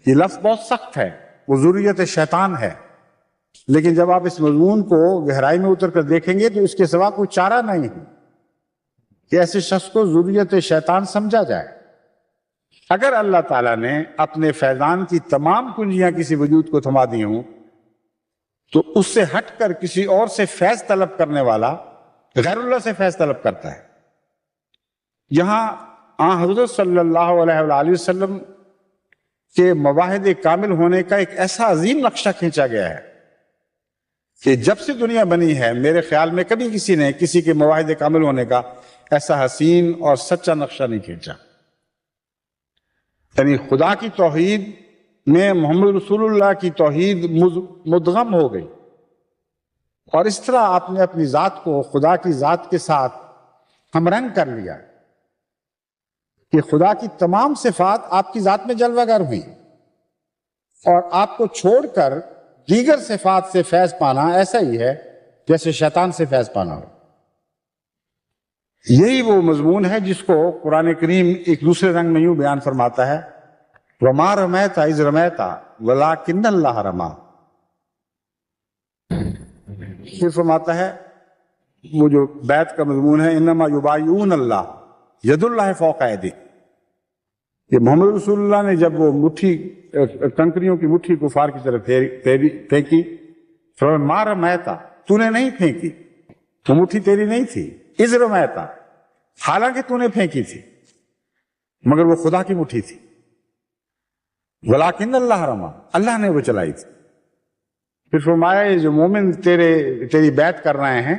یہ لفظ بہت سخت ہے، وہ ذریت شیطان ہے، لیکن جب آپ اس مضمون کو گہرائی میں اتر کر دیکھیں گے تو اس کے سوا کوئی چارہ نہیں ہے کہ ایسے شخص کو ذریت شیطان سمجھا جائے. اگر اللہ تعالیٰ نے اپنے فیضان کی تمام کنجیاں کسی وجود کو تھما دی ہوں تو اس سے ہٹ کر کسی اور سے فیض طلب کرنے والا غیر اللہ سے فیض طلب کرتا ہے. یہاں حضرت صلی اللہ علیہ وآلہ وسلم کے مواہد کامل ہونے کا ایک ایسا عظیم نقشہ کھینچا گیا ہے کہ جب سے دنیا بنی ہے میرے خیال میں کبھی کسی نے کسی کے مواہد کامل ہونے کا ایسا حسین اور سچا نقشہ نہیں کھینچا. یعنی خدا کی توحید میں محمد رسول اللہ کی توحید مدغم ہو گئی، اور اس طرح آپ نے اپنی ذات کو خدا کی ذات کے ساتھ ہم رنگ کر لیا کہ خدا کی تمام صفات آپ کی ذات میں جلوہ گر ہوئی، اور آپ کو چھوڑ کر دیگر صفات سے فیض پانا ایسا ہی ہے جیسے شیطان سے فیض پانا ہو. یہی وہ مضمون ہے جس کو قرآن کریم ایک دوسرے رنگ میں یوں بیان فرماتا ہے وَمَا رَمَيْتَ إِذْ رَمَيْتَ وَلَكِنَّ اللَّهَ رَمَى. پھر فرماتا ہے وہ جو بیعت کا مضمون ہے انما یبایعون اللہ ید اللہ فوق ایدیہم. کہ محمد رسول اللہ نے جب وہ مٹھی کنکریوں کی مٹھی کفار کی طرف پھینکی، فرمایا ما رمیت، تو نے نہیں پھینکی، وہ مٹھی تیری نہیں تھی، اذ رمیت، حالانکہ تو نے پھینکی تھی مگر وہ خدا کی مٹھی تھی. ولیکن اللہ رما، اللہ نے وہ چلائی تھی. پھر فرمایا یہ جو مومن تیری بیعت کر رہے ہیں،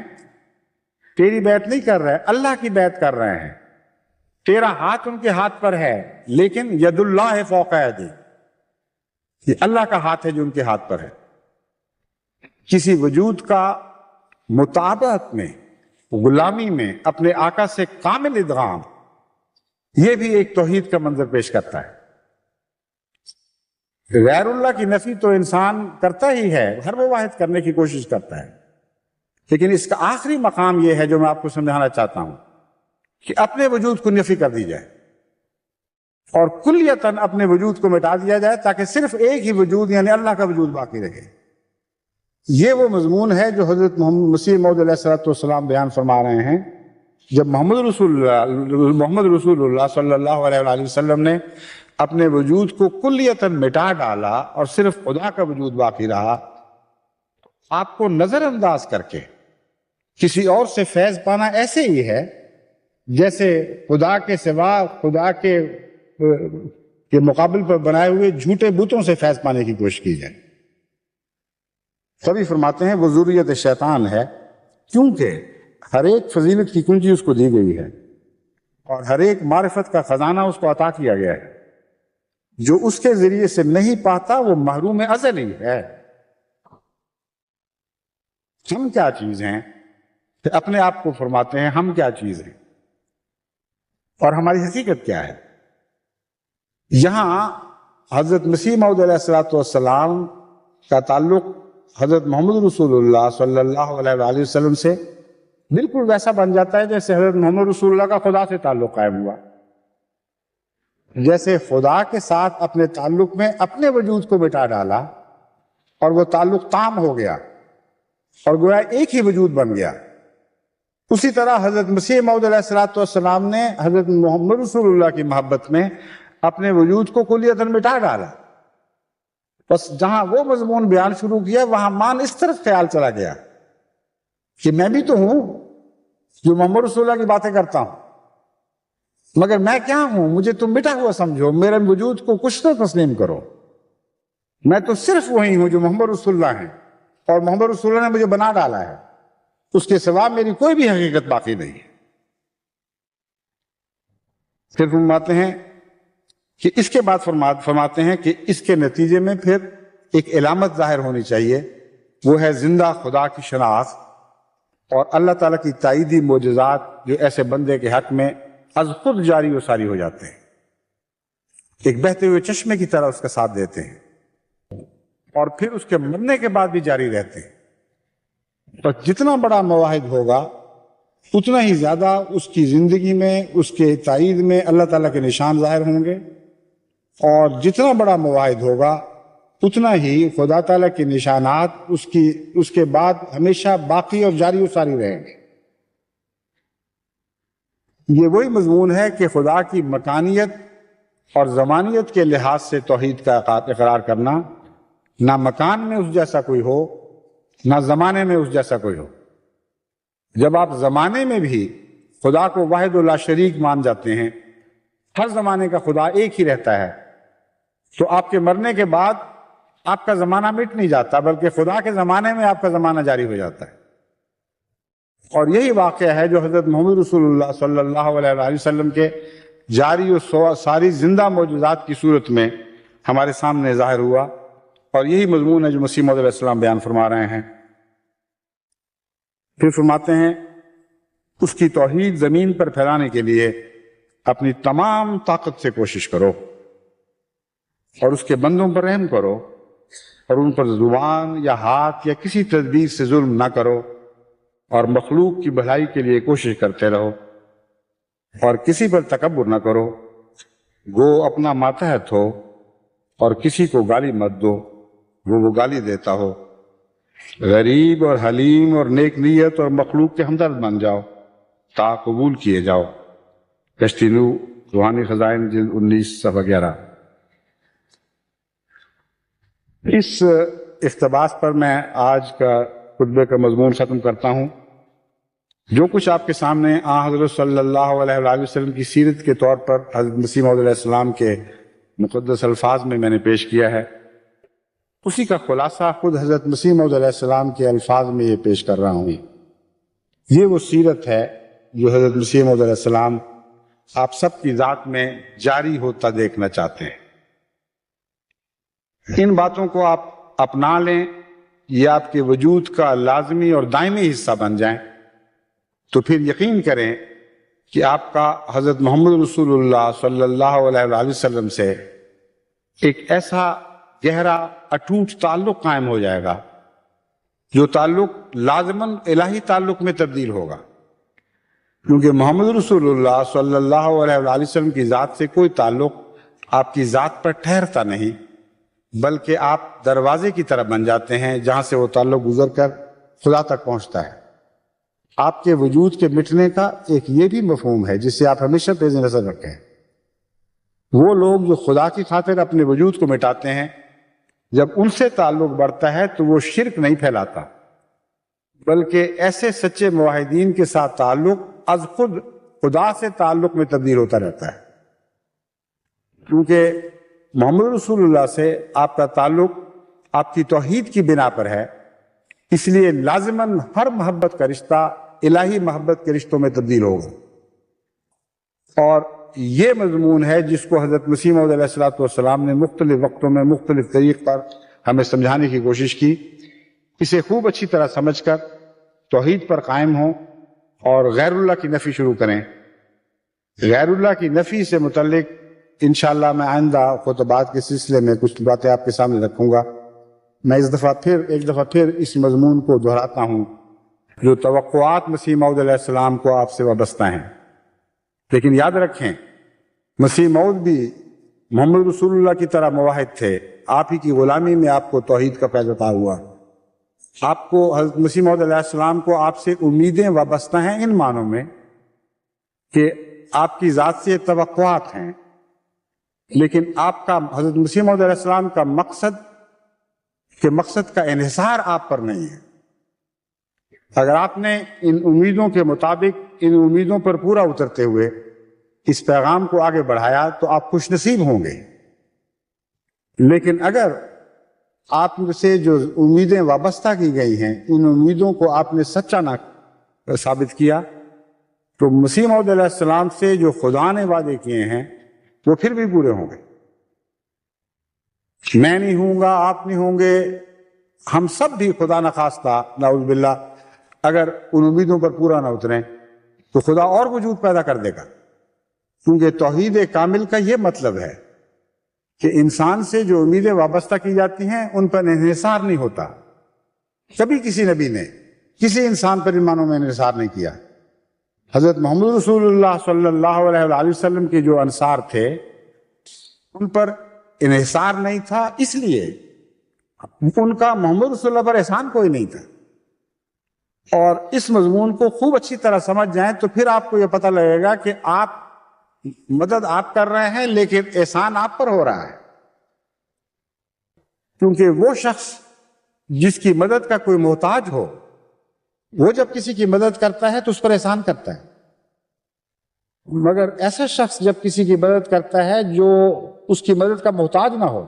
تیری بیعت نہیں کر رہے، اللہ کی بیعت کر رہے ہیں. تیرا ہاتھ ان کے ہاتھ پر ہے لیکن ید اللہ فوق ایدیہم، یہ اللہ کا ہاتھ ہے جو ان کے ہاتھ پر ہے. کسی وجود کا مطابقت میں، غلامی میں اپنے آقا سے کامل ادغام، یہ بھی ایک توحید کا منظر پیش کرتا ہے. غیر اللہ کی نفی تو انسان کرتا ہی ہے، ہر وہ واحد کرنے کی کوشش کرتا ہے، لیکن اس کا آخری مقام یہ ہے جو میں آپ کو سمجھانا چاہتا ہوں کہ اپنے وجود کو نفی کر دی جائے اور کلیتاً اپنے وجود کو مٹا دیا جائے تاکہ صرف ایک ہی وجود یعنی اللہ کا وجود باقی رہے. یہ وہ مضمون ہے جو حضرت مسیح موعود علیہ السلام بیان فرما رہے ہیں جب محمد رسول اللہ صلی اللہ علیہ وآلہ وسلم نے اپنے وجود کو کلیتاً مٹا ڈالا اور صرف خدا کا وجود باقی رہا. آپ کو نظر انداز کر کے کسی اور سے فیض پانا ایسے ہی ہے جیسے خدا کے سوا خدا کے مقابل پر بنائے ہوئے جھوٹے بتوں سے فیض پانے کی کوشش کی جائے. سبھی فرماتے ہیں وہ ذریت شیطان ہے کیونکہ ہر ایک فضیلت کی کنجی اس کو دی گئی ہے اور ہر ایک معرفت کا خزانہ اس کو عطا کیا گیا ہے. جو اس کے ذریعے سے نہیں پاتا وہ محروم ازلی ہے. ہم کیا چیز ہیں؟ اپنے آپ کو فرماتے ہیں ہم کیا چیز ہیں اور ہماری حقیقت کیا ہے. یہاں حضرت مسیح موعود علیہ السلام کا تعلق حضرت محمد رسول اللہ صلی اللہ علیہ وآلہ وسلم سے بالکل ویسا بن جاتا ہے جیسے حضرت محمد رسول اللہ کا خدا سے تعلق قائم ہوا. جیسے خدا کے ساتھ اپنے تعلق میں اپنے وجود کو مٹا ڈالا اور وہ تعلق تام ہو گیا اور گویا ایک ہی وجود بن گیا، اسی طرح حضرت مسیح موعود علیہ السلام نے حضرت محمد رسول اللہ کی محبت میں اپنے وجود کو کلیتاً مٹا ڈالا. بس جہاں وہ مضمون بیان شروع کیا وہاں مان اس طرف خیال چلا گیا کہ میں بھی تو ہوں جو محمد رسول اللہ کی باتیں کرتا ہوں، مگر میں کیا ہوں؟ مجھے تم مٹا ہوا سمجھو، میرے وجود کو کچھ نہ تسلیم کرو. میں تو صرف وہی ہوں جو محمد رسول اللہ ہیں اور محمد رسول اللہ نے مجھے بنا ڈالا ہے، اس کے سوا میری کوئی بھی حقیقت باقی نہیں ہے. پھر فرماتے ہیں کہ اس کے بعد فرماتے ہیں کہ اس کے نتیجے میں پھر ایک علامت ظاہر ہونی چاہیے، وہ ہے زندہ خدا کی شناخت اور اللہ تعالیٰ کی تائیدی معجزات جو ایسے بندے کے حق میں از خود جاری و ساری ہو جاتے ہیں، ایک بہتے ہوئے چشمے کی طرح اس کا ساتھ دیتے ہیں اور پھر اس کے مرنے کے بعد بھی جاری رہتے ہیں۔ اور جتنا بڑا مواحد ہوگا اتنا ہی زیادہ اس کی زندگی میں، اس کے تائید میں اللہ تعالیٰ کے نشان ظاہر ہوں گے، اور جتنا بڑا مواحد ہوگا اتنا ہی خدا تعالیٰ کے نشانات اس کے بعد ہمیشہ باقی اور جاری و ساری رہیں گے۔ یہ وہی مضمون ہے کہ خدا کی مکانیت اور زمانیت کے لحاظ سے توحید کا اقرار کرنا، نہ مکان میں اس جیسا کوئی ہو نہ زمانے میں اس جیسا کوئی ہو۔ جب آپ زمانے میں بھی خدا کو واحد لا شریک مان جاتے ہیں، ہر زمانے کا خدا ایک ہی رہتا ہے، تو آپ کے مرنے کے بعد آپ کا زمانہ مٹ نہیں جاتا، بلکہ خدا کے زمانے میں آپ کا زمانہ جاری ہو جاتا ہے۔ اور یہی واقعہ ہے جو حضرت محمد رسول اللہ صلی اللہ علیہ وآلہ وسلم کے جاری و ساری زندہ معجزات کی صورت میں ہمارے سامنے ظاہر ہوا، اور یہی مضمون ہے جو مسیح موعود علیہ السلام بیان فرما رہے ہیں۔ پھر فرماتے ہیں اس کی توحید زمین پر پھیلانے کے لیے اپنی تمام طاقت سے کوشش کرو اور اس کے بندوں پر رحم کرو، اور ان پر زبان یا ہاتھ یا کسی تدبیر سے ظلم نہ کرو، اور مخلوق کی بھلائی کے لیے کوشش کرتے رہو، اور کسی پر تکبر نہ کرو، گو اپنا ماتحت ہو، اور کسی کو گالی مت دو وہ گالی دیتا ہو، غریب اور حلیم اور نیک نیت اور مخلوق کے ہمدرد بن جاؤ تا قبول کیے جاؤ۔ کشتی نو، روحانی خزائن، جلد 19 صفحہ 11۔ اس اقتباس پر میں آج کا خطبے کا مضمون ختم کرتا ہوں۔ جو کچھ آپ کے سامنے حضرت صلی اللہ علیہ وآلہ وسلم کی سیرت کے طور پر حضرت مسیح موعود علیہ السلام کے مقدس الفاظ میں نے پیش کیا ہے، اسی کا خلاصہ خود حضرت مسیح موعود علیہ السلام کے الفاظ میں یہ پیش کر رہا ہوں۔ یہ وہ سیرت ہے جو حضرت مسیح موعود علیہ السلام آپ سب کی ذات میں جاری ہوتا دیکھنا چاہتے ہیں۔ ان باتوں کو آپ اپنا لیں، یہ آپ کے وجود کا لازمی اور دائمی حصہ بن جائیں، تو پھر یقین کریں کہ آپ کا حضرت محمد رسول اللہ صلی اللہ علیہ وآلہ وسلم سے ایک ایسا گہرا اٹوٹ تعلق قائم ہو جائے گا جو تعلق لازماً الہی تعلق میں تبدیل ہوگا، کیونکہ محمد رسول اللہ صلی اللہ علیہ وآلہ وسلم کی ذات سے کوئی تعلق آپ کی ذات پر ٹھہرتا نہیں، بلکہ آپ دروازے کی طرح بن جاتے ہیں جہاں سے وہ تعلق گزر کر خدا تک پہنچتا ہے۔ آپ کے وجود کے مٹنے کا ایک یہ بھی مفہوم ہے جسے آپ ہمیشہ پیش نظر رکھیں۔ وہ لوگ جو خدا کی خاطر اپنے وجود کو مٹاتے ہیں، جب ان سے تعلق بڑھتا ہے تو وہ شرک نہیں پھیلاتا، بلکہ ایسے سچے موحدین کے ساتھ تعلق از خود خدا سے تعلق میں تبدیل ہوتا رہتا ہے، کیونکہ محمد رسول اللہ سے آپ کا تعلق آپ کی توحید کی بنا پر ہے، اس لیے لازماً ہر محبت کا رشتہ الہی محبت کے رشتوں میں تبدیل ہوگا۔ اور یہ مضمون ہے جس کو حضرت مسیح موعود علیہ السلام نے مختلف وقتوں میں مختلف طریق پر ہمیں سمجھانے کی کوشش کی۔ اسے خوب اچھی طرح سمجھ کر توحید پر قائم ہوں اور غیر اللہ کی نفی شروع کریں۔ غیر اللہ کی نفی سے متعلق انشاءاللہ میں آئندہ خطبات کے سلسلے میں کچھ باتیں آپ کے سامنے رکھوں گا۔ میں ایک دفعہ پھر اس مضمون کو دہراتا ہوں جو توقعات مسیح موعود علیہ السلام کو آپ سے وابستہ ہیں، لیکن یاد رکھیں مسیح موعود بھی محمد رسول اللہ کی طرح موحد تھے، آپ ہی کی غلامی میں آپ کو توحید کا فیض عطا ہوا۔ آپ کو حضرت مسیح موعود علیہ السلام کو آپ سے امیدیں وابستہ ہیں ان معنوں میں کہ آپ کی ذات سے توقعات ہیں، لیکن آپ کا حضرت مسیح موعود علیہ السلام کا مقصد کا انحصار آپ پر نہیں ہے۔ اگر آپ نے ان امیدوں کے مطابق ان امیدوں پر پورا اترتے ہوئے اس پیغام کو آگے بڑھایا تو آپ خوش نصیب ہوں گے، لیکن اگر آپ سے جو امیدیں وابستہ کی گئی ہیں ان امیدوں کو آپ نے سچا نہ ثابت کیا تو مسیح موعود علیہ السلام سے جو خدا نے وعدے کیے ہیں وہ پھر بھی پورے ہوں گے. میں نہیں ہوں گا، آپ نہیں ہوں گے، ہم سب بھی خدا نخواستہ نعوذ باللہ اگر ان امیدوں پر پورا نہ اتریں تو خدا اور وجود پیدا کر دے گا. کیونکہ توحید کامل کا یہ مطلب ہے کہ انسان سے جو امیدیں وابستہ کی جاتی ہیں ان پر انحصار نہیں ہوتا. کبھی کسی نبی نے کسی انسان پر ان معنوں میں انحصار نہیں کیا. حضرت محمد رسول اللہ صلی اللہ علیہ وآلہ وسلم کے جو انصار تھے ان پر انحصار نہیں تھا، اس لیے ان کا محمد رسول اللہ پر احسان کوئی نہیں تھا. اور اس مضمون کو خوب اچھی طرح سمجھ جائیں تو پھر آپ کو یہ پتہ لگے گا کہ آپ مدد آپ کر رہے ہیں لیکن احسان آپ پر ہو رہا ہے. کیونکہ وہ شخص جس کی مدد کا کوئی محتاج ہو وہ جب کسی کی مدد کرتا ہے تو اس پر احسان کرتا ہے، مگر ایسا شخص جب کسی کی مدد کرتا ہے جو اس کی مدد کا محتاج نہ ہو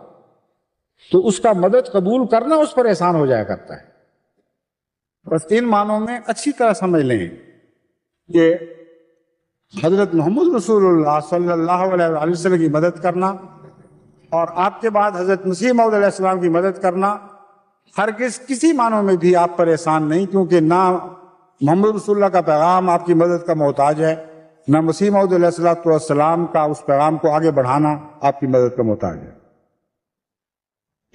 تو اس کا مدد قبول کرنا اس پر احسان ہو جایا کرتا ہے. بس ان معنوں میں اچھی طرح سمجھ لیں کہ حضرت محمد رسول اللہ صلی اللہ علیہ وآلہ وسلم کی مدد کرنا اور آپ کے بعد حضرت مسیح موعود علیہ السلام کی مدد کرنا ہرگز کسی معنوں میں بھی آپ پر احسان نہیں، کیونکہ نہ محمد رسول اللہ کا پیغام آپ کی مدد کا محتاج ہے، نہ مسیح موعود علیہ السلام کا اس پیغام کو آگے بڑھانا آپ کی مدد کا محتاج ہے.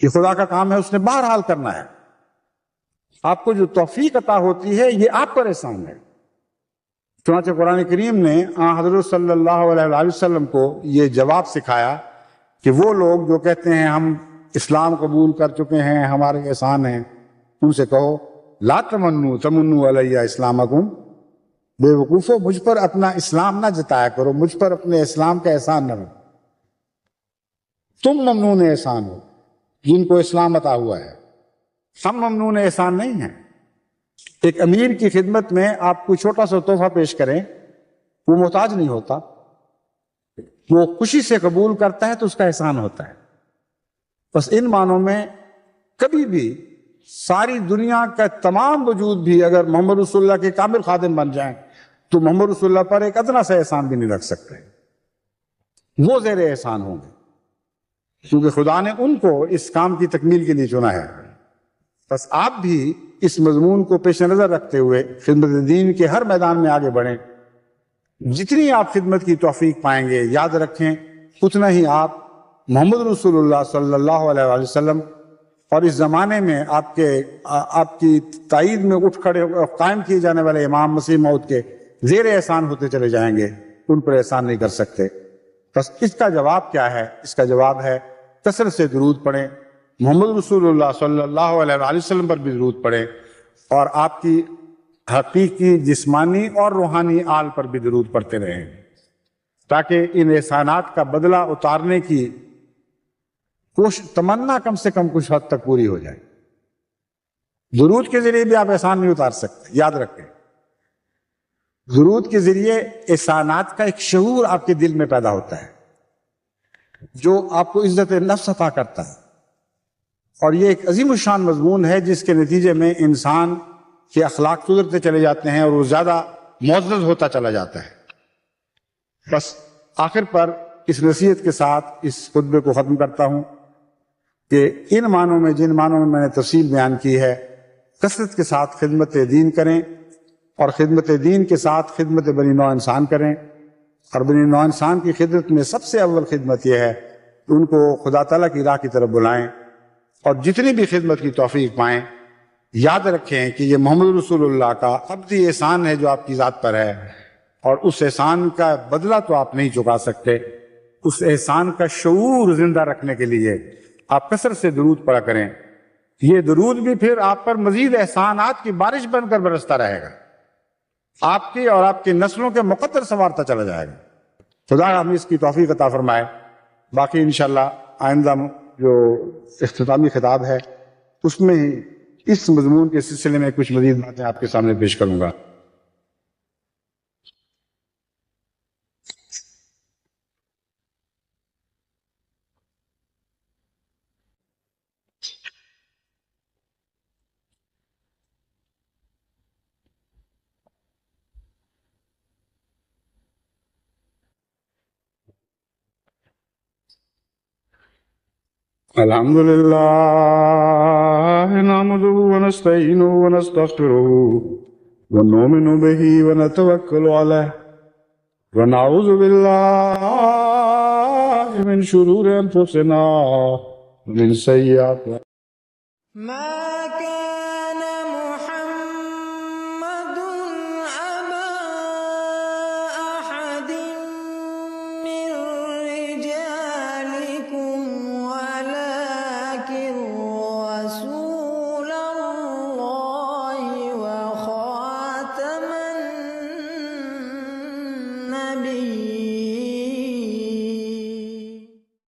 یہ خدا کا کام ہے، اس نے بہرحال کرنا ہے. آپ کو جو توفیق عطا ہوتی ہے یہ آپ پر احسان ہے. چنانچہ قرآن کریم نے حضرت صلی اللہ علیہ وآلہ وسلم کو یہ جواب سکھایا کہ وہ لوگ جو کہتے ہیں ہم اسلام قبول کر چکے ہیں، ہمارے احسان ہیں، ان سے کہو لا تمنوا علیہ اسلامکم، بے وقوفو مجھ پر اپنا اسلام نہ جتایا کرو، مجھ پر اپنے اسلام کا احسان نہ رکھو. تم ممنون احسان ہو جن کو اسلام عطا ہوا ہے، ہم ممنون احسان نہیں ہیں. ایک امیر کی خدمت میں آپ کو چھوٹا سا تحفہ پیش کریں، وہ محتاج نہیں ہوتا، وہ خوشی سے قبول کرتا ہے تو اس کا احسان ہوتا ہے. بس ان معنوں میں کبھی بھی ساری دنیا کا تمام وجود بھی اگر محمد رسول اللہ کے کامل خادم بن جائیں تو محمد رسول اللہ پر ایک ادنا سا احسان بھی نہیں رکھ سکتے. وہ زیر احسان ہوں گے کیونکہ خدا نے ان کو اس کام کی تکمیل کے لیے چنا ہے. بس آپ بھی اس مضمون کو پیش نظر رکھتے ہوئے خدمت دین کے ہر میدان میں آگے بڑھیں. جتنی آپ خدمت کی توفیق پائیں گے یاد رکھیں اتنا ہی آپ محمد رسول اللہ صلی اللہ علیہ وآلہ وسلم اور اس زمانے میں آپ کی تائید میں اٹھ کھڑے قائم کیے جانے والے امام مسیح موعود کے زیر احسان ہوتے چلے جائیں گے، ان پر احسان نہیں کر سکتے. بس اس کا جواب کیا ہے؟ اس کا جواب ہے کثرت سے درود پڑھیں، محمد رسول اللہ صلی اللہ علیہ وآلہ وسلم پر بھی درود پڑھیں، اور آپ کی حقیقی جسمانی اور روحانی آل پر بھی درود پڑھتے رہیں تاکہ ان احسانات کا بدلہ اتارنے کی تمنا کم سے کم کچھ حد تک پوری ہو جائے. درود کے ذریعے بھی آپ احسان نہیں اتار سکتے، یاد رکھیں. درود کے ذریعے احسانات کا ایک شعور آپ کے دل میں پیدا ہوتا ہے جو آپ کو عزت نفس عطا کرتا ہے، اور یہ ایک عظیم الشان مضمون ہے جس کے نتیجے میں انسان کے اخلاق سدھرتے چلے جاتے ہیں اور وہ زیادہ معزز ہوتا چلا جاتا ہے. بس آخر پر اس نصیحت کے ساتھ اس خطبے کو ختم کرتا ہوں کہ ان معنوں میں جن معنوں میں نے تفصیل بیان کی ہے کثرت کے ساتھ خدمت دین کریں، اور خدمت دین کے ساتھ خدمت بنی نوع انسان کریں. اور بنی نوع انسان کی خدمت میں سب سے اول خدمت یہ ہے کہ ان کو خدا تعالیٰ کی راہ کی طرف بلائیں، اور جتنی بھی خدمت کی توفیق پائیں یاد رکھیں کہ یہ محمد رسول اللہ کا ابدی احسان ہے جو آپ کی ذات پر ہے، اور اس احسان کا بدلہ تو آپ نہیں چکا سکتے. اس احسان کا شعور زندہ رکھنے کے لیے آپ کثرت سے درود پڑھا کریں. یہ درود بھی پھر آپ پر مزید احسانات کی بارش بن کر برستا رہے گا، آپ کی اور آپ کی نسلوں کے مقدر سنوارتا چلا جائے گا. خدا ہمیں اس کی توفیق عطا فرمائے. باقی انشاءاللہ آئندہ جو اختتامی خطاب ہے اس میں ہی اس مضمون کے سلسلے میں کچھ مزید باتیں آپ کے سامنے پیش کروں گا. الحمد لله نحمده ونستعينه ونستغفره ونؤمن به ونتوكل عليه ونعوذ بالله من شرور أنفسنا ومن سيئات ما كان